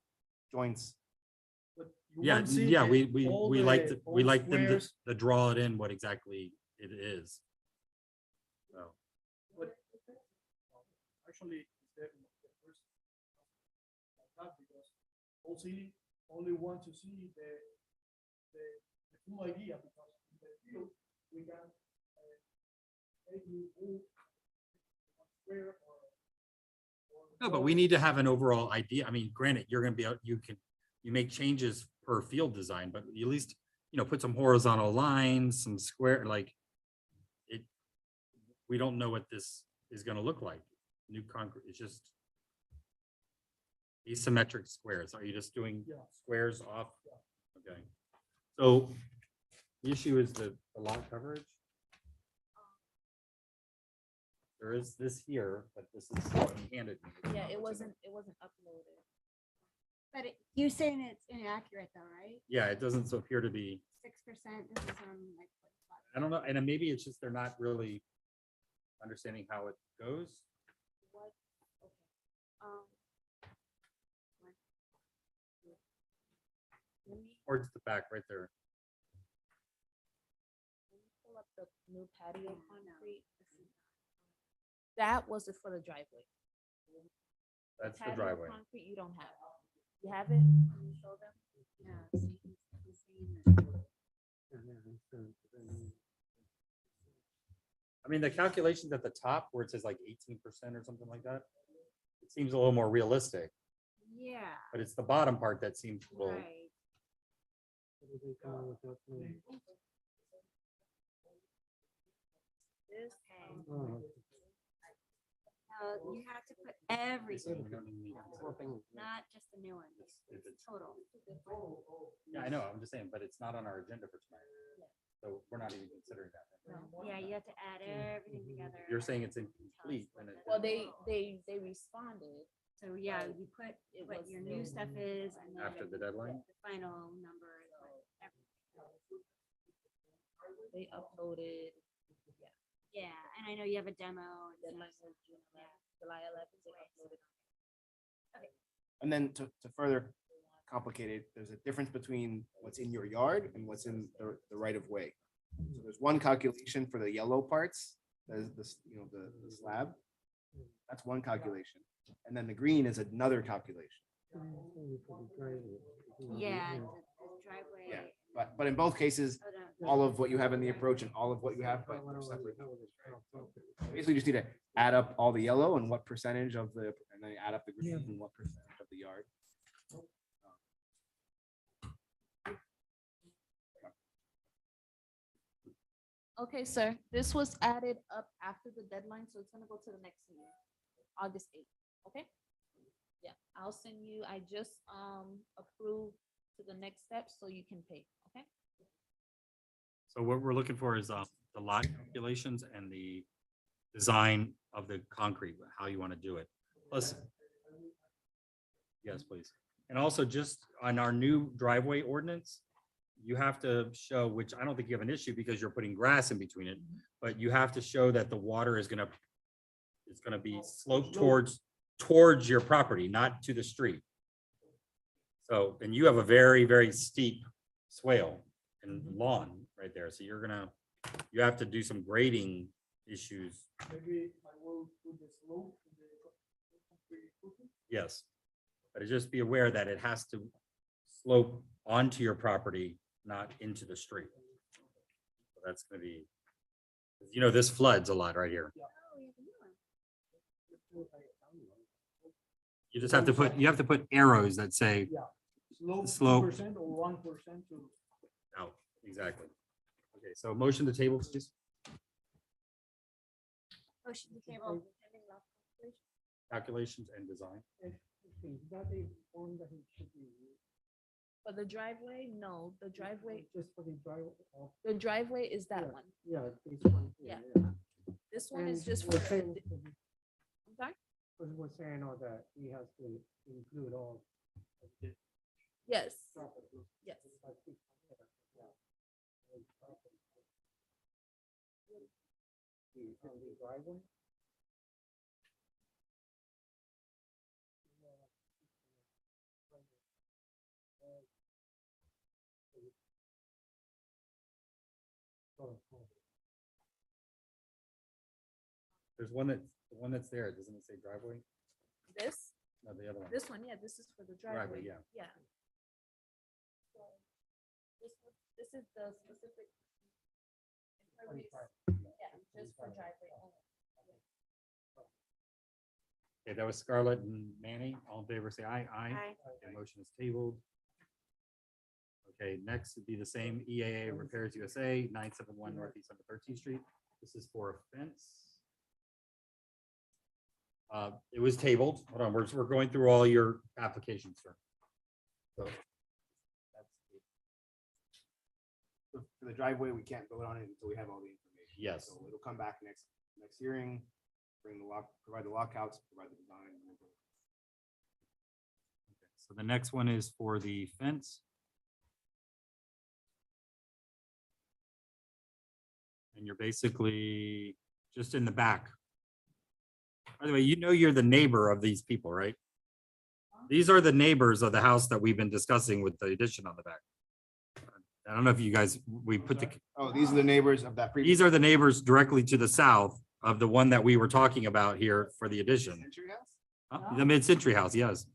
joints. but you Yeah, won't see yeah, the- all we the- like, all we the like them squares. to draw it in what exactly it is. So, But actually, the first. Not because OCD only want to see the full idea, because in the field, we can maybe move square or. no, but we need to have an overall idea. I mean, granted, you're gonna be, you make changes per field design, but at least, put some horizontal lines, some square, like it, we don't know what this is gonna look like. New concrete, it's just asymmetric squares. Are you just doing Yeah. squares off? Okay. So the issue is the lot coverage. There is this here, but this is what he handed me. Yeah, it wasn't uploaded. But you're saying it's inaccurate though, right? Yeah, it doesn't appear to be, 6% doesn't sound like. I don't know, and then maybe it's just they're not really understanding how it goes. What? Okay. Let me Towards the back, right there. pull up the new patio concrete. That was it for the driveway. That's the Patio driveway. Concrete you don't have. You have it? Can you show them? Yeah, see, he's saying that. I mean, the calculations at the top where it says like 18% or something like that, it seems a little more realistic, Yeah, but it's the bottom part that seems a little. right. This You have to put everything, We don't need not just the new one, total. Yeah, I know, I'm just saying, but it's not on our agenda for tonight. So we're not even considering that. Yeah, you have to add everything together. You're saying it's incomplete. and it- Well, they responded. So, yeah, you put It what was your new the- stuff is, and then After the deadline? the final number is what everything. They uploaded. Yeah, and I know you have a demo. and Deadline stuff, was June yeah. 11th, July 11th. They uploaded. And then to further complicate it, there's a difference between what's in your yard and what's in the right of way. So there's one calculation for the yellow parts, there's this, the slab. That's one calculation. And then the green is another calculation. Yeah, the driveway. Yeah, but in both cases, Oh, no. all of what you have in the approach and all of what you have, but they're separate numbers, right? So basically, you just need to add up all the yellow and what percentage of the, and then add up the green and what percentage of the yard. Okay, sir, this was added up after the deadline, so it's gonna go to the next meeting, August 8th, okay? Yeah, I'll send you, I just approved to the next step so you can pay, okay? So what we're looking for is the lot calculations and the design of the concrete, how you want to do it. Plus, yes, please. And also just on our new driveway ordinance, you have to show, which I don't think you have an issue because you're putting grass in between it, but you have to show that the water is gonna be sloped towards your property, not to the street. So, and you have a very, very steep swale and lawn right there, so you're gonna you have to do some grading issues. Maybe I will put the slope in the concrete roofing. Yes. But just be aware that it has to slope onto your property, not into the street. So that's gonna be, you know, this floods a lot right here. You just have to put, you have to put arrows that say slope. 2% or 1% to. out, exactly. Okay, so motion to table, please. Motion to table. Calculations and design. That is one that it should be used For the driveway, no, the driveway, just for the drive. the driveway is that Yeah. one. Yeah, this one. here, Yeah. This one is And just for, we're saying- I'm sorry? Because we're saying all that he has to include all. of the Yes, property. yes. On the driveway. There's one that's, the one that's there, doesn't it say driveway? This, No, the other one. this one, yeah, this is for the driveway. Driveway, yeah. Yeah. So, this is the specific. Yeah, just for driveway only. Okay, that was Scarlett and Manny. All in favor, say aye. Aye. Aye. Okay, motion is tabled. Okay, next would be the same EAA Repairs USA, 971 Northeast 13th Street. This is for a fence. It was tabled. Hold on, we're going through all your applications, sir. So that's it. For the driveway, we can't vote on it until we have all the information. Yes. So it'll come back next hearing, bring the lock, provide the lockouts, provide the design. and we'll go. So the next one is for the fence. And you're basically just in the back. By the way, you know you're the neighbor of these people, right? These are the neighbors of the house that we've been discussing with the addition on the back. I don't know if you guys, we put the, Oh, these are the neighbors of that previous. these are the neighbors directly to the south of the one that we were talking about here for the addition. Century House? The mid-century house, yes.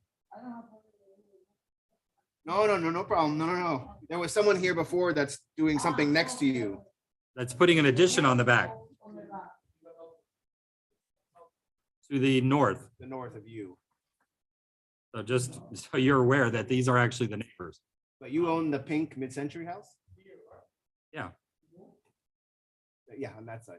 No problem. No. There was someone here before that's doing something next to you. That's putting an addition on the back. To the north. The north of you, So just so you're aware that these are actually the neighbors. but you own the pink mid-century house? Yeah. Yeah, on that side.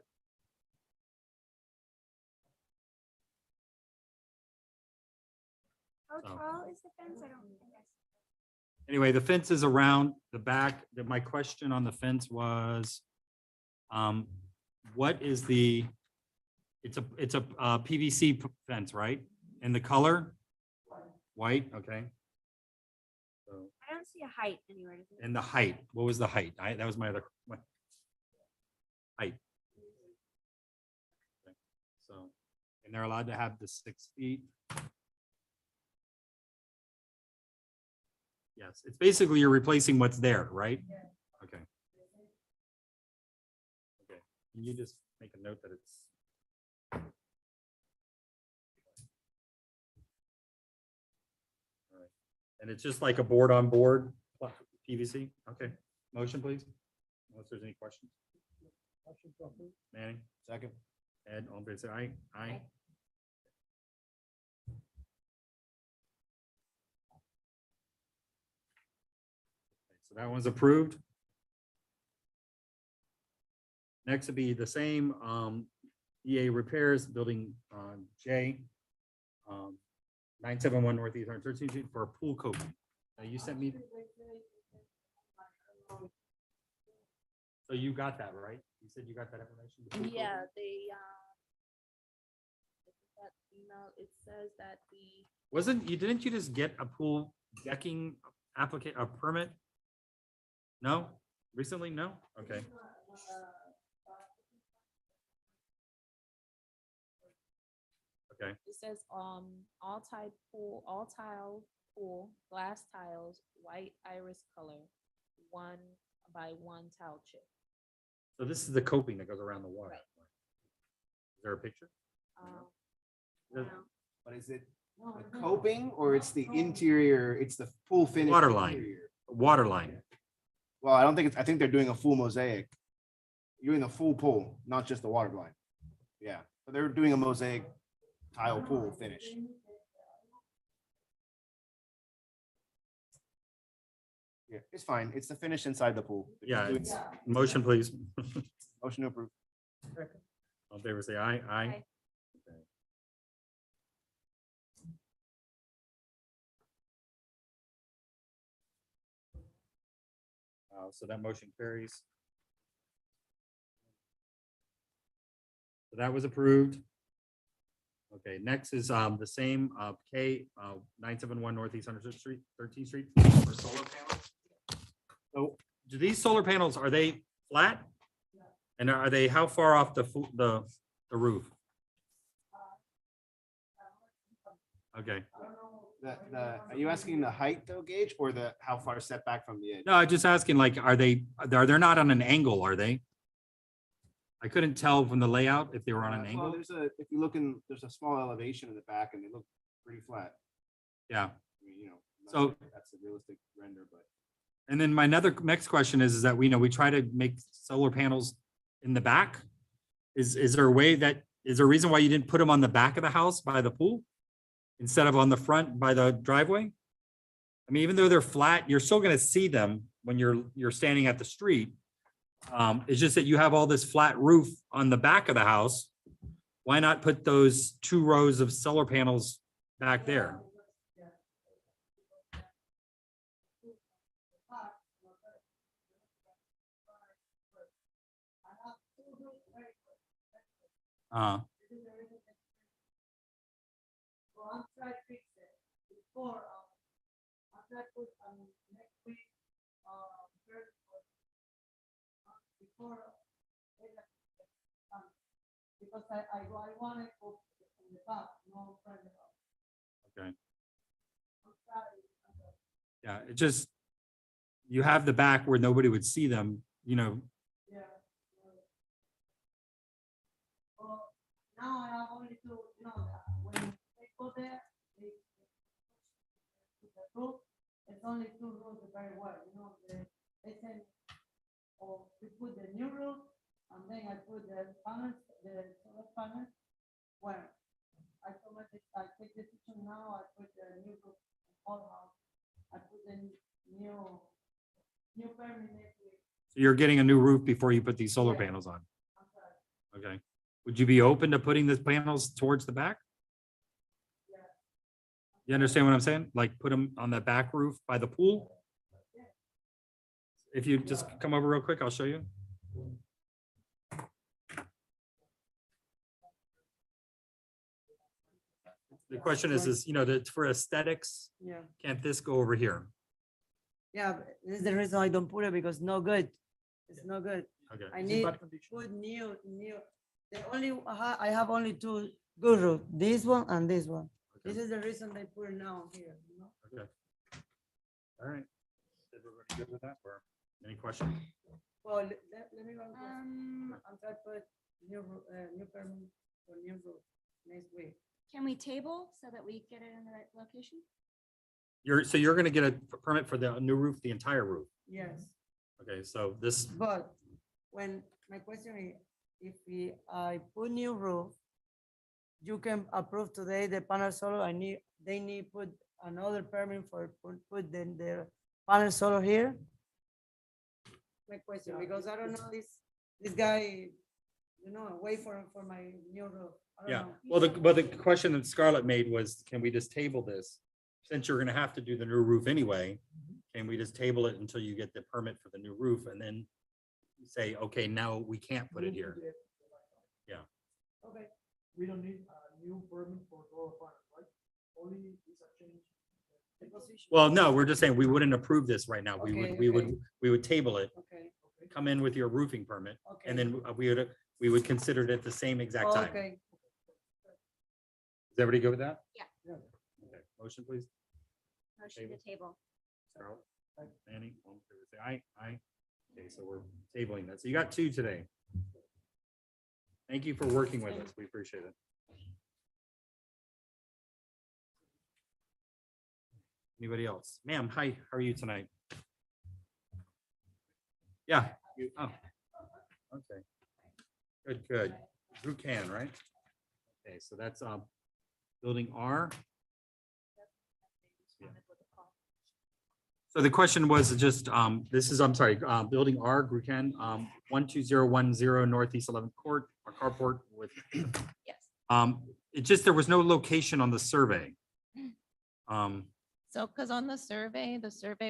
How So- tall is the fence? I don't think I see. Anyway, the fence is around the back. My question on the fence was, what is the, it's a PVC fence, right? And the color? White, okay. So, I don't see a height anywhere. does it? and the height, what was the height? That was my other. Height. Okay, so, and they're allowed to have the 6 feet. Yes, it's basically you're replacing what's there, right? Okay. Okay, can you just make a note that it's. All right. And it's just like a board on board PVC? Okay, motion please, unless there's any questions. Manny, Second. Ed, all in favor, say aye. Aye. So that one's approved. Next would be the same, EA Repairs, Building J, 971 Northeast 113th Street for a pool coping. You sent me. So you got that, right? You said you got that information? the pool coping? Yeah, they, that email, it says that the, Wasn't, didn't you just get a pool decking a permit? No? Recently? No? Okay. Okay, it says, all tile pool, glass tiles, white iris color, 1 by 1 tile chip. So this is the coping that goes around the water. Is there a picture? Does- But is it the coping or it's the interior, it's the full finish? Water line. interior? Water line. Well, I don't think it's, I think they're doing a full mosaic. You're doing the full pool, not just the water line. Yeah, but they're doing a mosaic tile pool finish. Yeah, it's fine. It's the finish inside the pool. They're Yeah, doing- it's- motion, please. Motion to approve. All in favor, say aye. Aye. Aye. Okay. So that motion carries. So that was approved. Okay, next is the same K 971 Northeast 100th Street, 13th Street for solar panels. So do these solar panels, are they flat? And are they, how far off the roof? Okay, Are you asking the height though, Gage, or the, how far setback from the edge? no, I'm just asking, like, are they not on an angle, are they? I couldn't tell from the layout if they were on an Well, angle. there's a, if you look in, there's a small elevation in the back and they look pretty flat. Yeah. I mean, you know. not So- sure if that's a realistic render, but. And then my next question is that we know we try to make solar panels in the back. Is there a way that, is there a reason why you didn't put them on the back of the house by the pool? Instead of on the front by the driveway? I mean, even though they're flat, you're still gonna see them when you're standing at the street. It's just that you have all this flat roof on the back of the house. Why not put those 2 rows of solar panels back there? Uh, Because I want it in the back, no front. okay. Yeah, it just, you have the back where nobody would see them, you know. Yeah. Well, now I have only two, you know, when they go there, they the roof, it's only 2 rows very well, you know, they said, oh, we put the new roof, and then I put the panels, the solar panels, where I told my, I take the picture now, I put the new roof, all house, I put the new permanent. So you're getting a new roof before you put these solar panels on. Okay. Would you be open to putting the panels towards the back? You understand what I'm saying? Like put them on the back roof by the pool? If you just come over real quick, I'll show you. The question is, you know, that for aesthetics, Yeah, can't this go over here? yeah, but this is the reason I don't put it because no good. It's no good. Okay. I need put new. The only, I have only 2 good roof, this one and this one. This is the reason they put it now here, you know? Okay. All right. Everybody good with that? Or any questions? Well, let me go. I'm trying to put new permit for new roof next week. Can we table so that we get it in the right location? So you're gonna get a permit for the new roof, the entire roof. Yes, Okay, so this, but when, my question is, if I put new roof, you can approve today the panel solar, they need put another permit for put the panel solar here? My question, because I don't know this guy, you know, wait for my new roof. I don't yeah, know. well, the question that Scarlett made was, can we just table this? Since you're gonna have to do the new roof anyway, can we just table it until you get the permit for the new roof and then say, okay, now we can't put it here? Yeah. Okay. We don't need a new permit for solar panels, right? Only is a change. The position. Well, no, we're just saying we wouldn't approve this right now. Okay, We would table it, Okay, come in with your roofing permit, okay. and then we would consider it at the same exact time. Okay. Is everybody good with that? Yeah. Okay, motion, please. Motion to table. Scarlett? Annie? All in favor, say aye. Aye. Okay, so we're tabling that. So you got 2 today. Thank you for working with us. We appreciate it. Anybody else? Ma'am, hi, how are you tonight? Yeah. Oh, okay. Good, good. Who can, right? Okay, so that's building R. Yeah. So the question was just, this is, I'm sorry, building R, Grucan, 12010 Northeast 11th Court, our carport with. Yes. It just, there was no location on the survey. So, because on the survey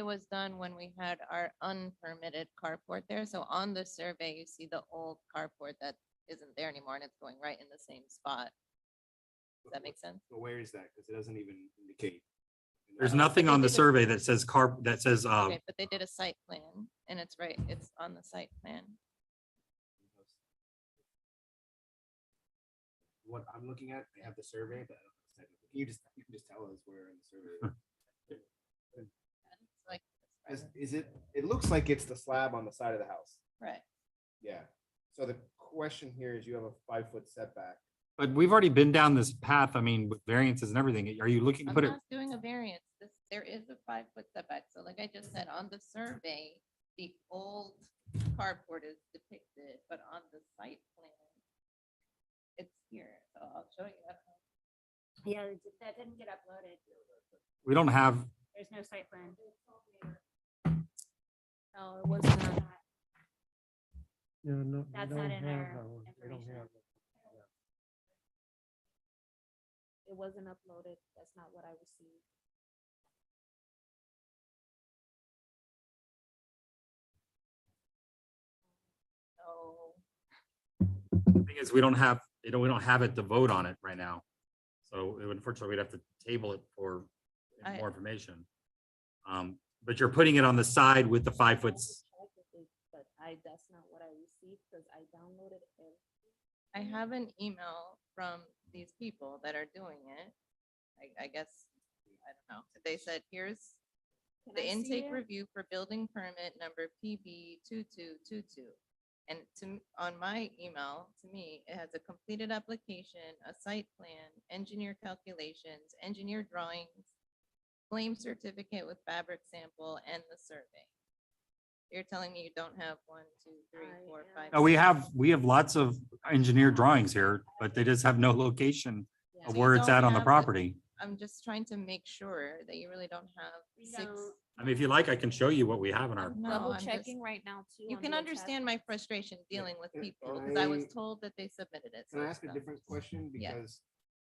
was done when we had our unpermitted carport there. So on the survey, you see the old carport that isn't there anymore and it's going right in the same spot. Does that make sense? So where is that? Because it doesn't even indicate. There's nothing on the survey that says Okay, but they did a site plan and it's right, it's on the site plan. What I'm looking at, they have the survey, but you can just tell us where in the survey. It's like, Is it, it looks like it's the slab on the side of the house. right. Yeah. So the question here is you have a 5-foot setback. but we've already been down this path, I mean, with variances and everything. Are you looking to I'm put it? not doing a variance. There is a 5-foot setback. So like I just said, on the survey, the old carport is depicted, but on the site plan, it's here. So I'll show you. Yeah, that didn't get uploaded. We don't have, There's no site plan. No, it was not. Yeah, no. That's not in our information. It wasn't uploaded. That's not what I received. So the thing is, we don't have, we don't have it to vote on it right now. So it would, unfortunately, we'd have to table it for more information. But you're putting it on the side with the 5 foot. But that's not what I received because I downloaded it. I have an email from these people that are doing it. I guess, I don't know. They said, here's the intake review for building permit number PB 2222. And on my email, to me, it has a completed application, a site plan, engineer calculations, engineer drawings, claim certificate with fabric sample, and the survey. You're telling me you don't have 1, 2, 3, 4, 5. No, we have lots of engineer drawings here, but they just have no location of So where you it's don't at on the have property. I'm just trying to make sure that you really don't have We 6. don't- I mean, if you like, I can show you what we have in our. No, Double I'm just- checking right now too. You on can the understand my attachments. frustration dealing with Can- people can because I was I- told that they submitted it. Can so I it's ask a done. different question? Yeah. Because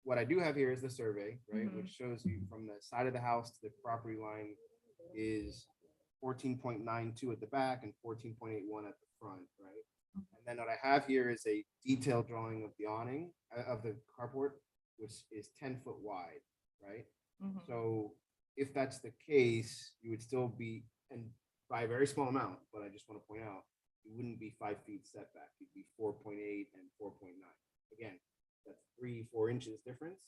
what I do have here is the survey, right, Mhm. which shows you from the side of the house to the property line is 14.92 at the back and 14.81 at the front, right? And then what I have here is a detailed drawing of the awning, of the carport, which is 10 foot wide, right? Mhm. So if that's the case, you would still be, and by a very small amount, but I just want to point out, you wouldn't be 5 feet setback, you'd be 4.8 and 4.9. Again, that's 3-4 inches difference,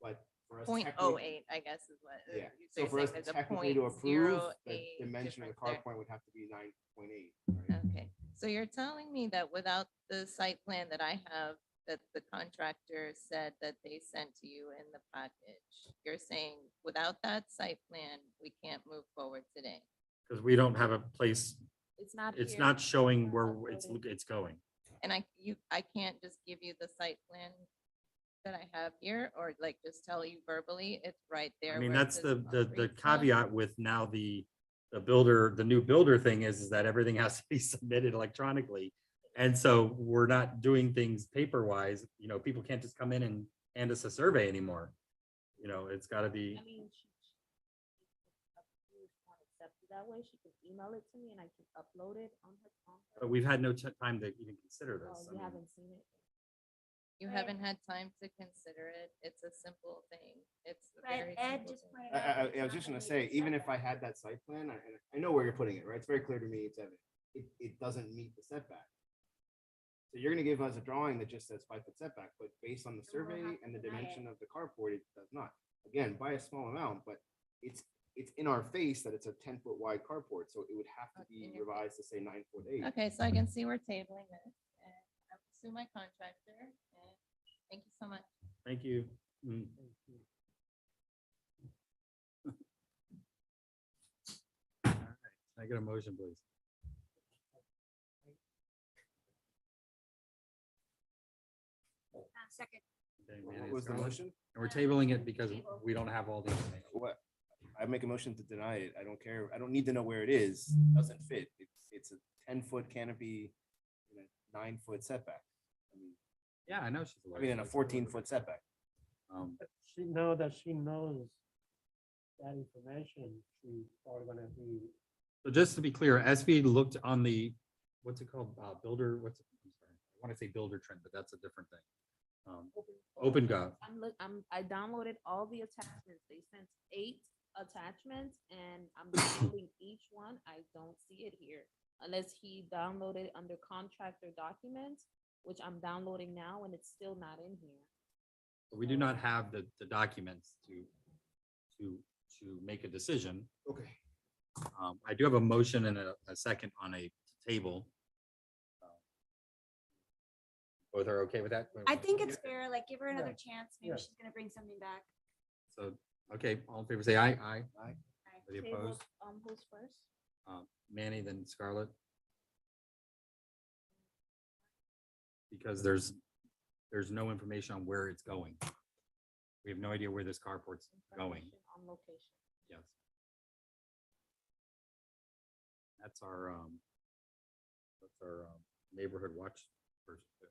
but for us. technically- 0.08, I guess is what. Yeah, so so you're for saying us there's a technically to approve, the 0.08 dimension of the difference car there. point would have to be 9.8. right? Okay, so you're telling me that without the site plan that I have, that the contractor said that they sent to you in the package, you're saying without that site plan, we can't move forward today? Because we don't have a place, It's not. it's here. not showing where Uploaded. it's going. And I can't just give you the site plan that I have here, or like just tell you verbally, it's right there. I mean, where it that's says the concrete slab. caveat with now the builder, the new builder thing is that everything has to be submitted electronically. And so we're not doing things paper wise, people can't just come in and hand us a survey anymore. It's gotta be, I mean, if you want to accept it that way, she can email it to me and I can upload it on her. but we've had no time to even consider Oh, this. I you mean, haven't seen it. You haven't had time to consider it. It's a simple thing. It's a But very Ed simple just thing. pointed out. that I it's was just not gonna meet say, the even if I setback. had that site plan, I know where you're putting it, right? It's very clear to me, it's evident. It doesn't meet the setback. So you're gonna give us a drawing that just says 5-foot setback, but based on the Then we'll survey have to and the deny it. dimension of the carport, it does not. Again, by a small amount, but it's it's in our face that it's a 10-foot wide carport, so it would have to In be your revised to say 9'8". Okay, so I can see we're tabling this, and I will sue my contractor, and thank you so much. Thank you. Mm. All right, can I get a motion, please? Second. Okay, Manny and What was the Scarlett. motion? And we're tabling it because we don't have all the information. What? I make a motion to deny it. I don't care. I don't need to know where it is. Doesn't fit. It's a 10-foot canopy in a 9-foot setback. I mean, Yeah, I know she's. I mean, in a 14-foot setback. She know that she knows that information, she's probably gonna be. So just to be clear, SB looked on the, what's it called, builder, what's, I'm sorry, I want to say builder trend, but that's a different thing. OpenGov. I downloaded all the attachments. They sent 8 attachments and I'm downloading each one. I don't see it here. Unless he downloaded under contractor documents, which I'm downloading now and it's still not in here. We do not have the documents to make a decision. Okay. I do have a motion and a second on a table. Both are okay with that? I think it's fair, like, give her another chance, maybe she's gonna bring something back. So, okay, all in favor, say aye. Aye. Aye. Any Table, opposed? who's first? Manny, then Scarlett. Because there's no information on where it's going. We have no idea where this carport's going. Information on location. Yes. That's our neighborhood watch person. too.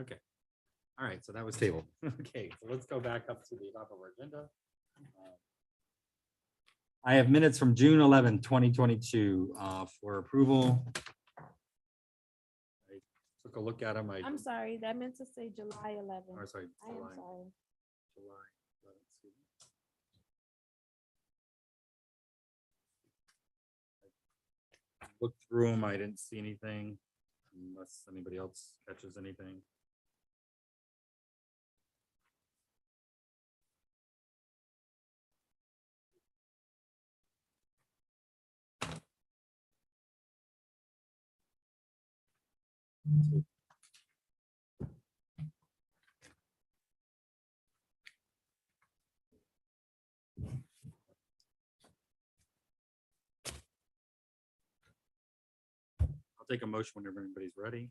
Okay. All right, so that was tabled. Okay, so let's go back up to the top of our agenda. I have minutes from June 11, 2022 for approval. I took a look at them. I'm sorry, that meant to say July 11th. Oh, sorry, I am July. sorry. July. Let's see. I looked through them. I didn't see anything unless anybody else catches anything. I'll take a motion whenever everybody's ready.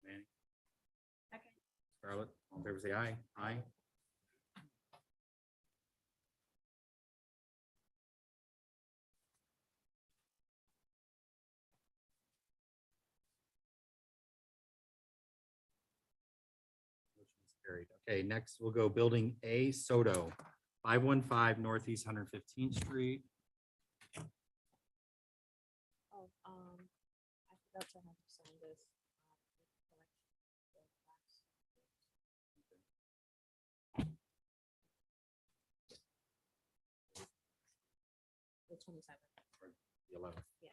Manny? Second. Scarlett, all in favor, say aye. Aye. Motion is carried. Okay, next we'll go building A, Soto, 515 Northeast 115th Street. Oh, I forgot to have you sign this. The 27th. The 11th. Yeah.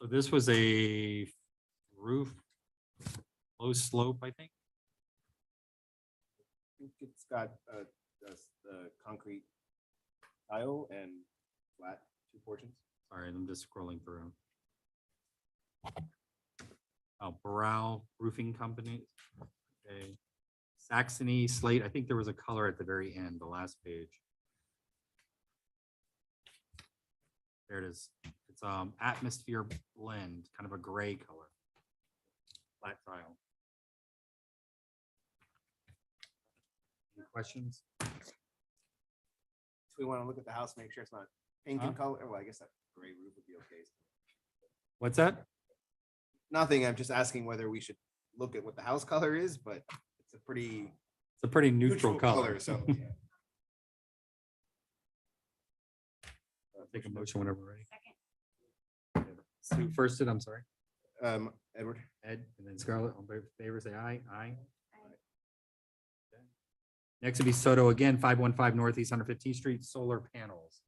So this was a roof, low slope, I think. I think it's got the concrete tile and flat 2 portions. Sorry, I'm just scrolling through. Oh, Burrell Roofing Company. Okay. Saxony Slate. I think there was a color at the very end, the last page. There it is. It's atmosphere blend, kind of a gray color. Flat tile. Any questions? So we want to look at the house, make sure it's not pink in color. Well, I guess that gray roof would be okay. What's that? Nothing. I'm just asking whether we should look at what the house color is, but it's a pretty It's a pretty neutral color. So I'll take a motion whenever we're ready. Second. Sue firsted, I'm sorry. Edward, Ed, and then Scarlett, all in favor, say aye. Aye. Next would be Soto again, 515 Northeast 115th Street, solar panels.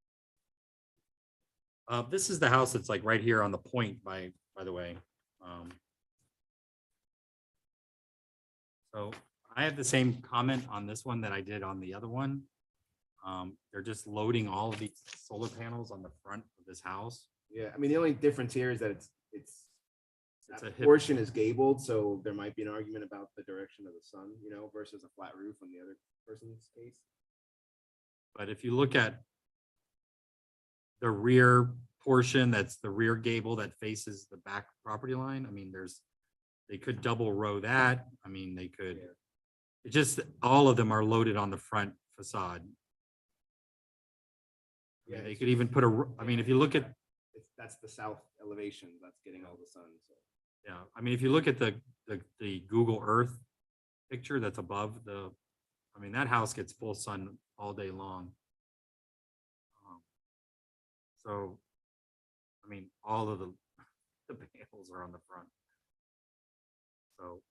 This is the house that's like right here on the point, by the way. So I have the same comment on this one that I did on the other one. They're just loading all of these solar panels on the front of this house. Yeah, I mean, the only difference here is that it's It's a that hip- portion is gabled, so there might be an argument about the direction of the sun, you know, versus a flat roof on the other person's case. But if you look at the rear portion, that's the rear gable that faces the back property line, I mean, they could double row that. I mean, they could, it just, all of them are loaded on the front facade. Yeah, they could even put I mean, if you look at, That's the south elevation that's getting all the sun, so. yeah, I mean, if you look at the Google Earth picture that's above I mean, that house gets full sun all day long. So, I mean, all of the panels are on the front. So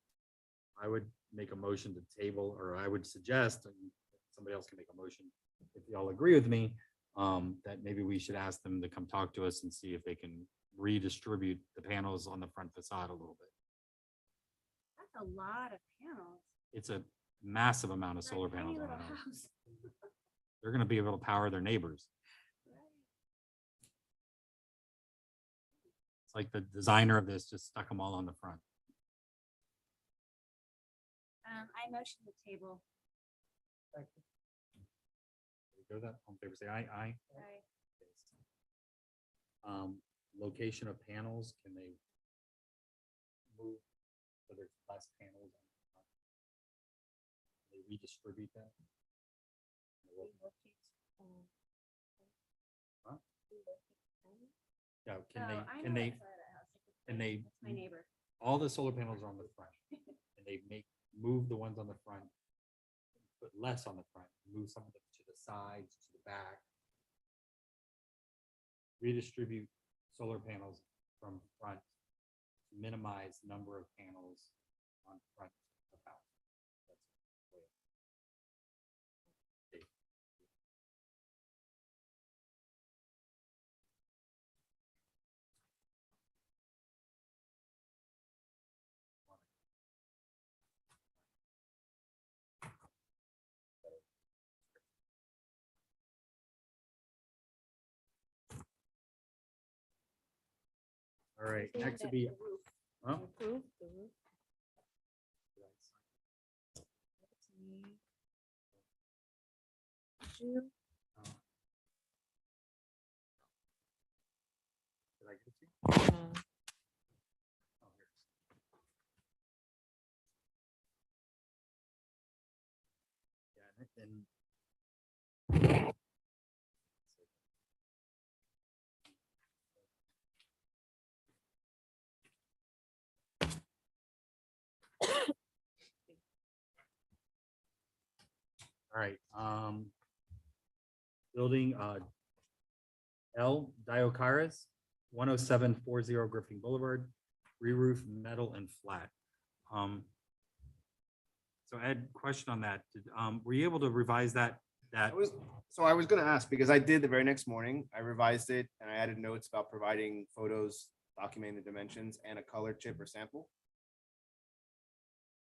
I would make a motion to table, or I would suggest, and somebody else can make a motion, if y'all agree with me, that maybe we should ask them to come talk to us and see if they can redistribute the panels on the front facade a little bit. That's a lot of panels. It's a massive amount of for a solar tiny panels on little the house. house. They're gonna be able to power their neighbors. It's like the designer of this just stuck them all on the front. I motion the table. Go that, on favor, say aye, aye. Location of panels, can they move, so there's less panels on the front? They redistribute that? Huh? Yeah, can they, My neighbor. all the solar panels are on the front, and they move the ones on the front, put less on the front, move some of them to the sides, to the back. Redistribute solar panels from front to minimize number of panels on front of house. That's the way it- All right, next would be, huh? Approve the roof. Did I get it to you? Oh, here it is. Yeah, and all right, building, L Diocaris, 10740 Griffin Boulevard, re-roof metal and flat. So Ed, question on that, were you able to revise that? I was gonna ask, because I did the very next morning, I revised it and I added notes about providing photos, documenting the dimensions and a color chip or sample.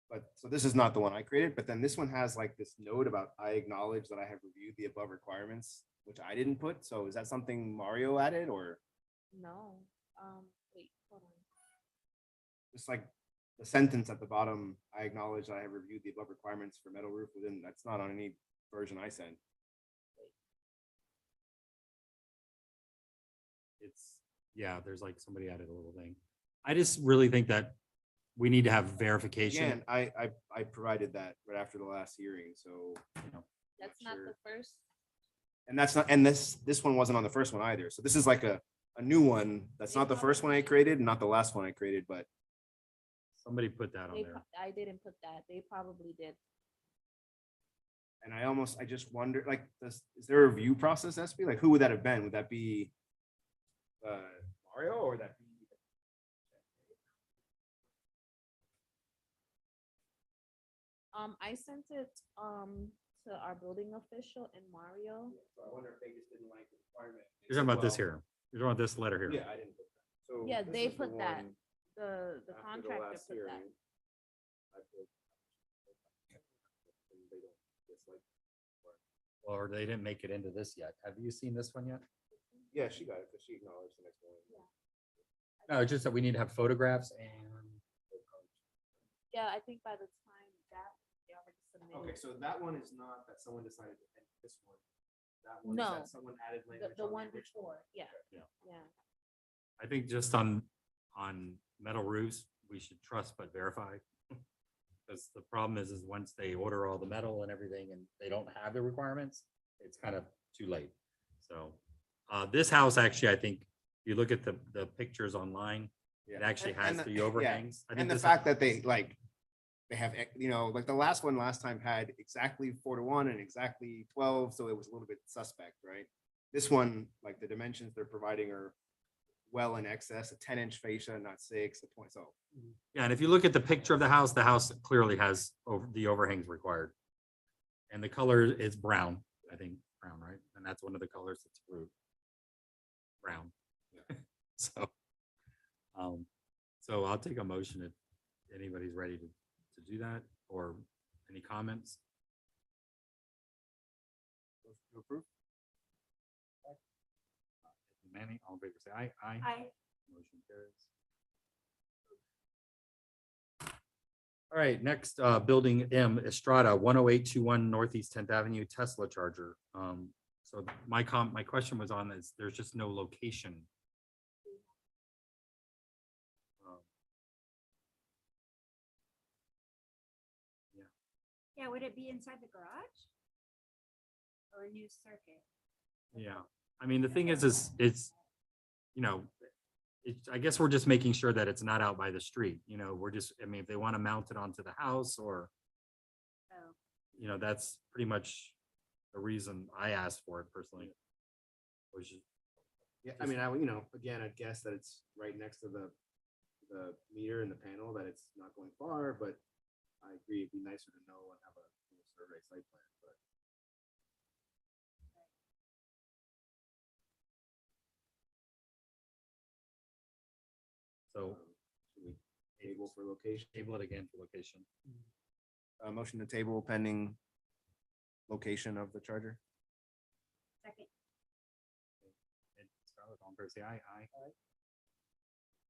But, so this is not the one I created, but then this one has like this note about, I acknowledge that I have reviewed the above requirements, which I didn't put. So is that something Mario added, or No, wait, hold on. just like the sentence at the bottom, I acknowledge that I have reviewed the above requirements for metal roof within, that's not on any version I sent. It's, yeah, there's like somebody added a little thing. I just really think that we need to have verification. Again, I provided that right after the last hearing, so. You know, That's not sure. the first. And that's not, and this one wasn't on the first one either. So this is like a new one. That's not the first one I created, not the last one I created, but Somebody put that on They, there. I didn't put that. They probably did. and I just wonder, like, is there a review process, SB? Like, who would that have been? Would that be Mario, or would that be? I sent it, to our building official and Mario. So I wonder if they just didn't like the requirement. You're talking about this here. You're talking about this letter here. Yeah, I didn't put that. So Yeah, this they is the put that. one The after the contractor last put that. hearing. I put- and they don't dislike it. Or they didn't make it into this yet. Have you seen this one yet? Yeah, she got it, because she acknowledged the next one. No, it's just that we need to have photographs and. Yeah, I think by the time that they already submitted. Okay, so that one is not that someone decided to end this one. That one is No, that someone added language. The on one original. before, yeah, Yeah. yeah. I think just on metal roofs, we should trust but verify. Because the problem is once they order all the metal and everything and they don't have the requirements, it's kind of too late. So, this house actually, I think, if you look at the pictures online, it actually has the overhangs. I think And the this- fact that they have, like the last one last time had exactly 4:1 and exactly 12, so it was a little bit suspect, right? This one, like the dimensions they're providing are well in excess, a 10-inch fascia, not 6, a 20, so. Yeah, and if you look at the picture of the house clearly has the overhangs required. And the color is brown, I think, brown, right? And that's one of the colors that's approved. Brown. So, so I'll take a motion if anybody's ready to do that, or any comments? To approve? Manny, all in favor, say aye. Aye. I, Motion carries. All right, next, building M, Estrada, 10821 Northeast 10th Avenue, Tesla charger. So my question was on this, there's just no location. yeah, would it be inside the garage? Or a new circuit? Yeah, I mean, the thing is it's, you know, I guess we're just making sure that it's not out by the street, we're just, I mean, if they want to mount it onto the house or, Oh, that's pretty much the reason I asked for it personally. Was just, Yeah, I mean, again, I'd guess that it's right next to the meter and the panel, that it's not going far, but I agree, it'd be nicer to know and have a full survey site plan, but. so Should we table for location? table it again for location. Motion to table pending location of the charger. second. And Scarlett, all in favor, say aye. Aye.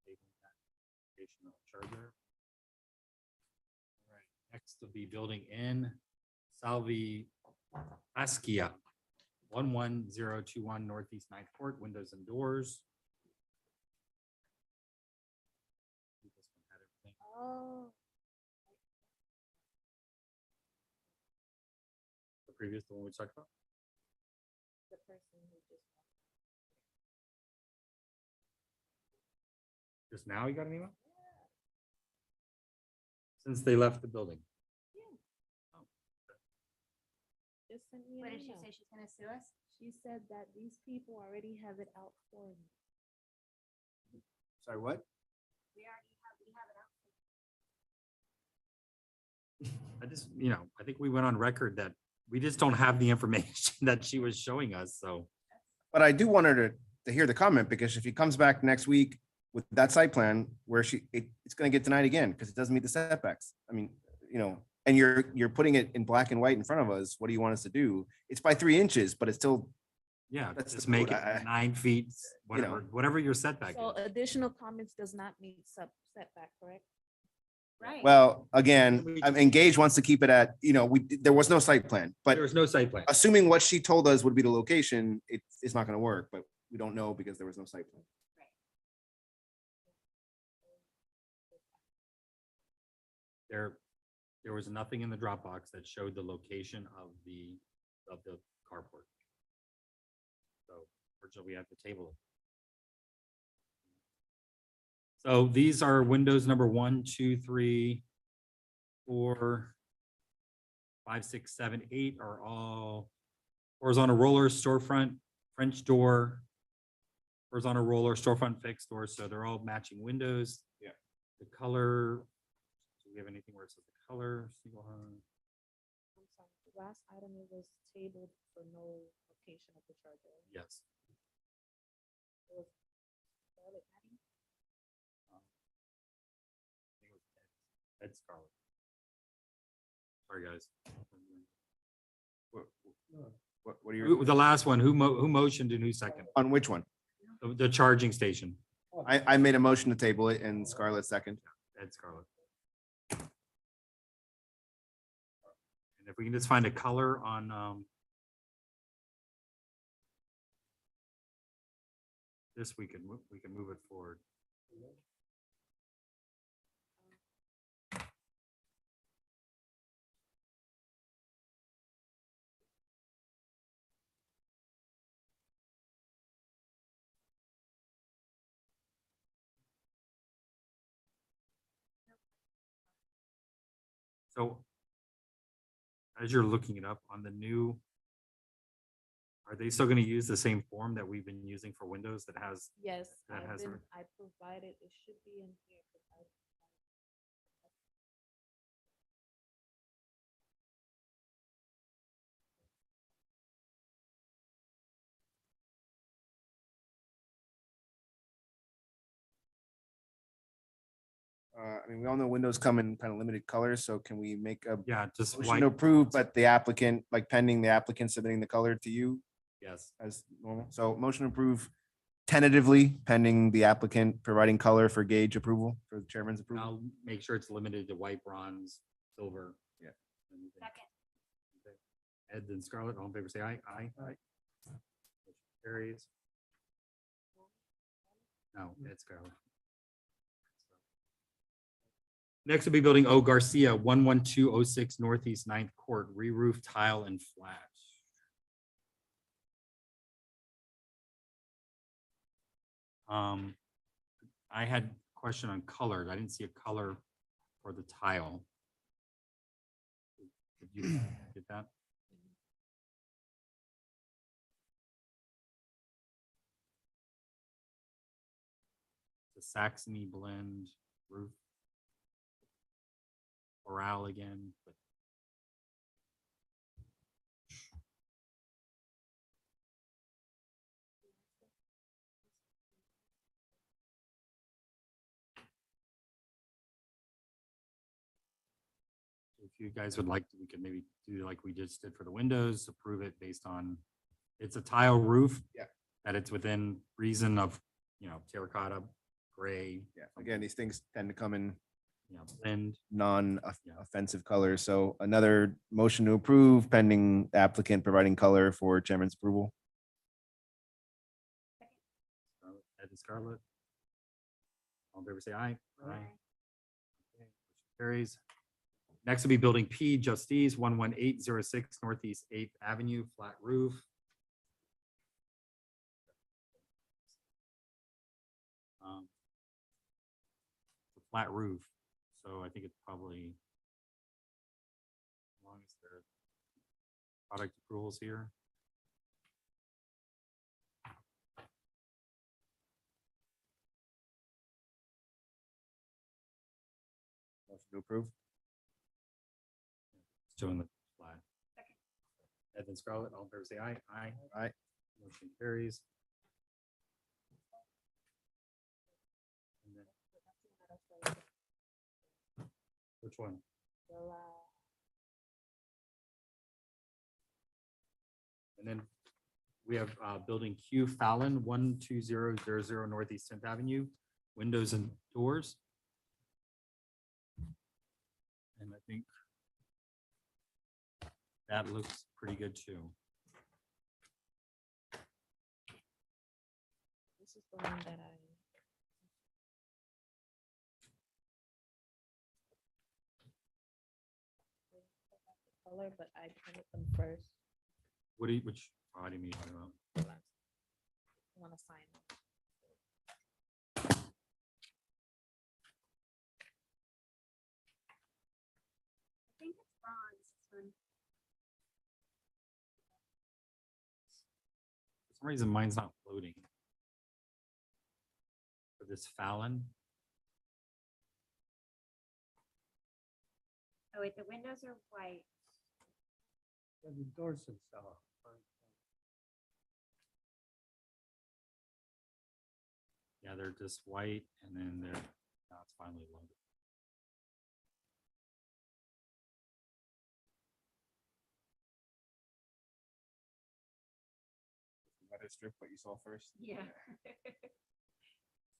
Table that location of charger. All right, next will be building N, Salvi Askia, 11021 Northeast 9th Court, windows and doors. This one had everything. Oh, The previous, the one we talked about. the person who just. Just now you got an email? Since they left the building. Just sent me What an did she email. say? She's gonna sue us? She said that these people already have it out for me. Sorry, what? We have it out. I just, I think we went on record that we just don't have the information that she was showing us, so. But I do want her to hear the comment, because if she comes back next week with that site plan where it's gonna get denied again because it doesn't meet the setbacks. I mean, and you're putting it in black and white in front of us. What do you want us to do? It's by 3 inches, but it's still, Yeah, That's just the make code. it 9 feet, whatever your setback So is. additional comments does not meet setback, correct? Right. well, again, Engage wants to keep it at, there was no site plan, but There was no site plan. assuming what she told us would be the location, it's not gonna work, but we don't know because there was no site plan. There was nothing in the Dropbox that showed the location of the carport. So fortunately, we have to table it. So these are windows number 1, 2, 3, 4, 5, 6, 7, 8 are all horizontal roller storefront, French door, horizontal roller storefront fixed door. So they're all matching windows. Yeah. The color, do we have anything where it says the color? last item, it was tabled for no location of the charger. Yes. It was Scarlett Patty. Ed Scarlett. Sorry, guys. What are your, The last one, who motioned and who seconded? on which one? The charging station, I made a motion to table it and Scarlett second. Ed Scarlett. And if we can just find a color on, this, we can move it forward. So as you're looking it up on the new, are they still going to use the same form that we've been using for Windows that has? Yes, That has a- I provided, it should be in here. 'cause I mean, we all know windows come in kind of limited colors, so can we make a Yeah, just motion white. to approve, but the applicant, like pending the applicant submitting the color to you Yes. as normal? So motion to approve tentatively pending the applicant providing color for gauge approval, for the chairman's approval. I'll make sure it's limited to white, bronze, silver. Yeah. and- Second. Okay. Ed and Scarlett, all in favor, say aye. Aye. Motion carries. No, Ed Scarlett. Next will be building O Garcia, 11206 Northeast 9th Court, re-roof tile and flash. I had a question on colors. I didn't see a color for the tile. Did you get that? The Saxony blend roof. Oral again, but if you guys would like, we could maybe do like we just did for the windows, approve it based on, it's a tile roof. Yeah. That it's within reason of, terracotta, gray. Yeah, again, these things tend to come in Blend. non-offensive colors. So another motion to approve pending the applicant providing color for chairman's approval. Ed and Scarlett. All in favor, say aye. Aye. Okay, motion carries. Next will be building P Justice 11806 Northeast 8th Avenue, flat roof. It's a flat roof, so I think it's probably, as long as there are product approvals here. Motion to approve. Showing the flag. Ed and Scarlett, all in favor, say aye. Aye. Aye. Motion carries. And then- Which one? And then we have building Q Fallon, 12000 Northeast 10th Avenue, windows and doors. And I think that looks pretty good too. This is the one that I. Color, but I printed them first. What do you, which, how do you mean? I don't know. I want to sign them. I think it's bronze. This one. For some reason, mine's not loading. For this Fallon, Oh wait, the windows are white. And endorse himself. Yeah, they're just white and then they're, now it's finally loaded. Weather strip, what you saw first. Yeah.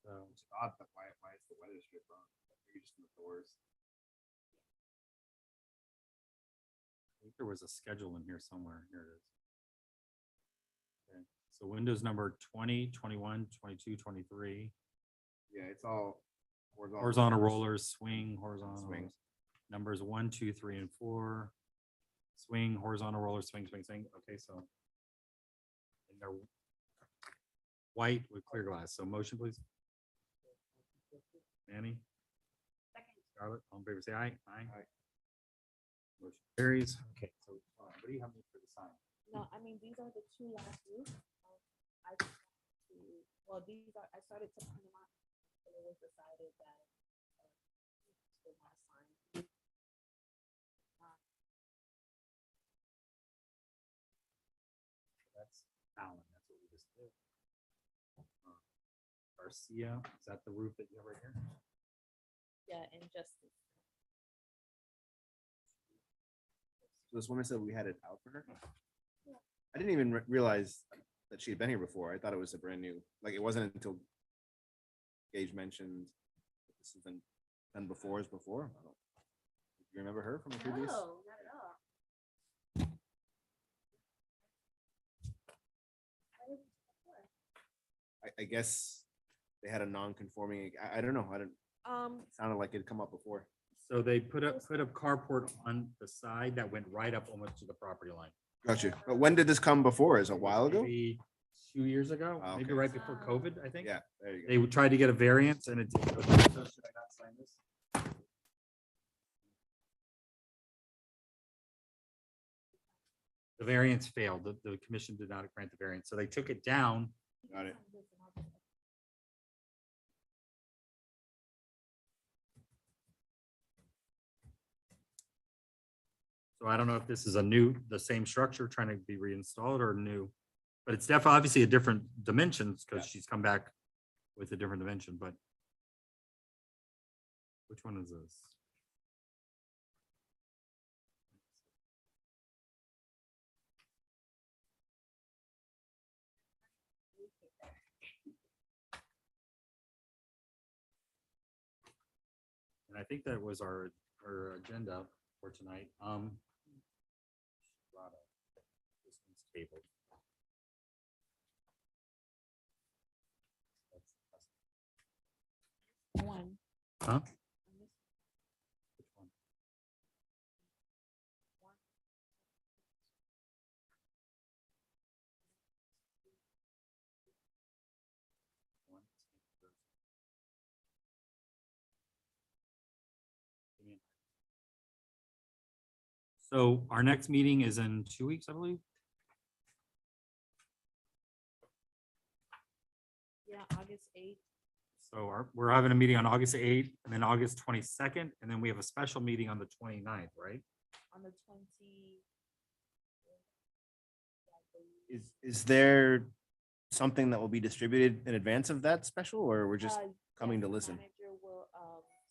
So It's odd, but why is the weather strip on? Maybe just in the doors. I think there was a schedule in here somewhere. Here it is. Okay, so Windows number 20, 21, 22, 23. Yeah, it's all Horizontal rollers, swing, horizontal. Swing. rollers. Numbers 1, 2, 3, and 4. Swing, horizontal roller, swing, swing, swing. Okay, so. And they're white with clear glass. So motion, please. Manny? Second. Scarlett, all in favor, say aye. Aye. Aye. Motion carries. Okay, so what do you have for the sign? No, I mean, these are the two last roofs. I, well, these are, I started to print them out. And it was decided that. The last sign. That's Allen, that's what we just did. Garcia, is that the roof that you have right here? Yeah, injustice. So this woman said we had it out for her. I didn't even realize that she had been here before. I thought it was a brand new, like, it wasn't until Gage mentioned that this has been done before as before. I don't, do you remember her from the previous? No, not at all. I guess they had a non-conforming, I don't know. I don't, it sounded like it'd come up before. So they put up carport on the side that went right up almost to the property line. Gotcha. But when did this come before? Is it a while ago? Maybe 2 years ago, Ah, maybe okay. right before COVID, I think. Yeah, there you go. They would try to get a variance and it. So should I not sign this? The variance failed. The commission did not grant the variance, so they took it down. Got it. So I don't know if this is the same structure trying to be reinstalled or new, but it's definitely obviously a different dimensions because Yeah. she's come back with a different dimension, but which one is this? And I think that was our agenda for tonight. This one's tabled. One. Huh? Which one? So our next meeting is in 2 weeks, I believe. Yeah, August 8th. So we're having a meeting on August 8th and then August 22nd, and then we have a special meeting on the 29th, right? On the 20. Is there something that will be distributed in advance of that special, or we're just coming to the listen? Manager will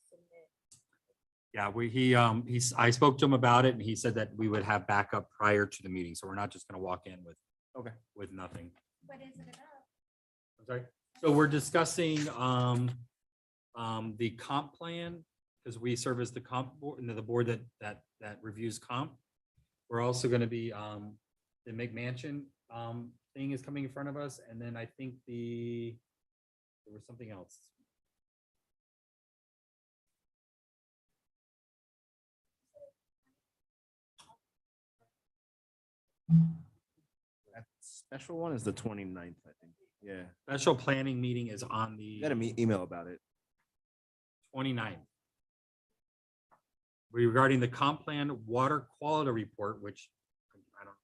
submit. Yeah, I spoke to him about it and he said that we would have backup prior to the meeting. So we're not just gonna walk in with, Okay. with nothing. What is it about? I'm sorry. So we're discussing the comp plan, because we serve as the comp board, and the board that reviews comp. We're also gonna be the McMansion thing is coming in front of us, and then I think there was something else. That special one is the 29th, I think. Yeah. Special planning meeting is on the Got an email about it. 29th. Regarding the comp plan water quality report, which I don't,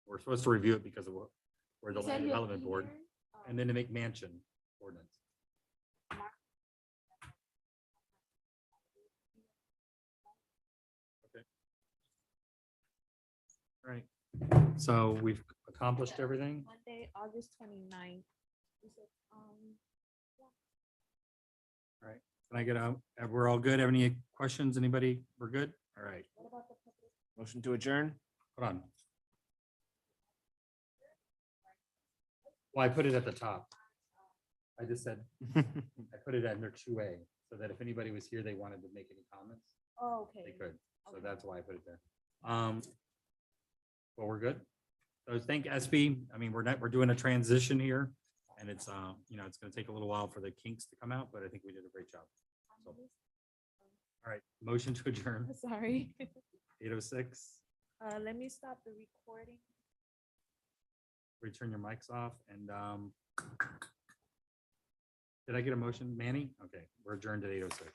we're supposed to review it because of we're the You said land you'll development be board, here? and then the McMansion ordinance. So we've accomplished everything. Monday, August 29th. We said, Can I get a, we're all good? Have any questions? Anybody? We're good? All right, what about the public? Motion to adjourn? hold on. Well, I put it at the top. I just said, I put it under 2A, so that if anybody was here, they wanted to make any comments, Oh, they okay. could. So Okay. that's why I put it there. Well, we're good. So thank SB. I mean, we're doing a transition here, and it's, you know, it's gonna take a little while for the kinks to come out, but I think we did a great job. So, all right, motion to adjourn, Sorry. 8:06. Let me stop the recording. Return your mics off and, did I get a motion? Manny? Okay, we're adjourned at 8:06.